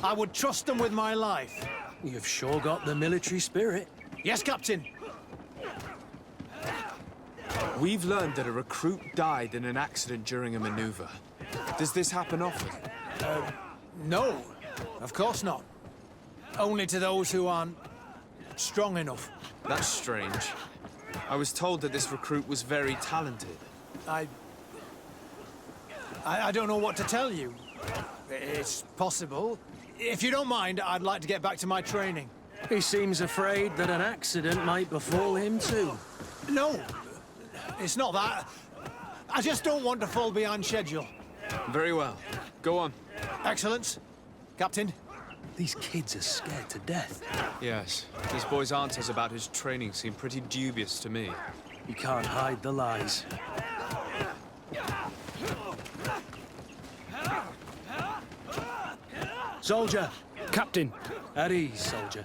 I would trust them with my life. You've sure got the military spirit. Yes, Captain. We've learned that a recruit died in an accident during a maneuver. Does this happen often? No, of course not. Only to those who aren't strong enough. That's strange. I was told that this recruit was very talented. I don't know what to tell you. It's possible. If you don't mind, I'd like to get back to my training. He seems afraid that an accident might befall him too. No, it's not that. I just don't want to fall behind schedule. Very well. Go on. Excellence. Captain. These kids are scared to death. Yes. This boy's answers about his training seem pretty dubious to me. You can't hide the lies. Soldier! Captain! At ease, soldier.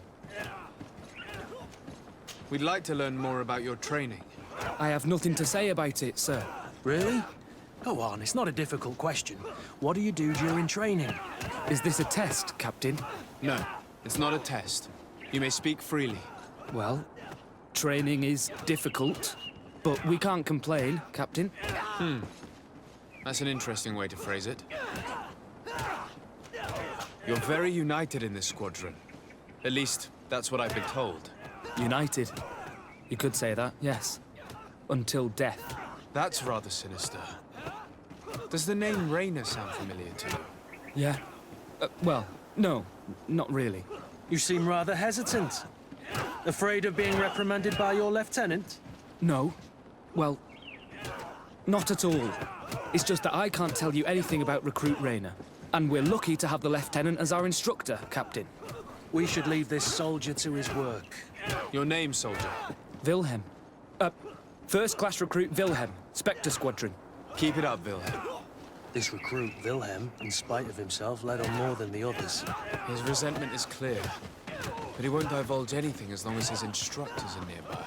We'd like to learn more about your training. I have nothing to say about it, sir. Really? Go on, it's not a difficult question. What do you do during training? Is this a test, Captain? No, it's not a test. You may speak freely. Well, training is difficult, but we can't complain, Captain. That's an interesting way to phrase it. You're very united in this squadron. At least, that's what I've been told. United. You could say that, yes. Until death. That's rather sinister. Does the name Rayner sound familiar to you? Yeah. Well, no, not really. You seem rather hesitant. Afraid of being reprimanded by your lieutenant? No. Well, not at all. It's just that I can't tell you anything about Recruit Rayner. And we're lucky to have the lieutenant as our instructor, Captain. We should leave this soldier to his work. Your name, soldier? Wilhelm. First-class recruit Wilhelm, Spectre Squadron. Keep it up, Wilhelm. This recruit, Wilhelm, in spite of himself, led on more than the others. His resentment is clear, but he won't divulge anything as long as his instructors are nearby.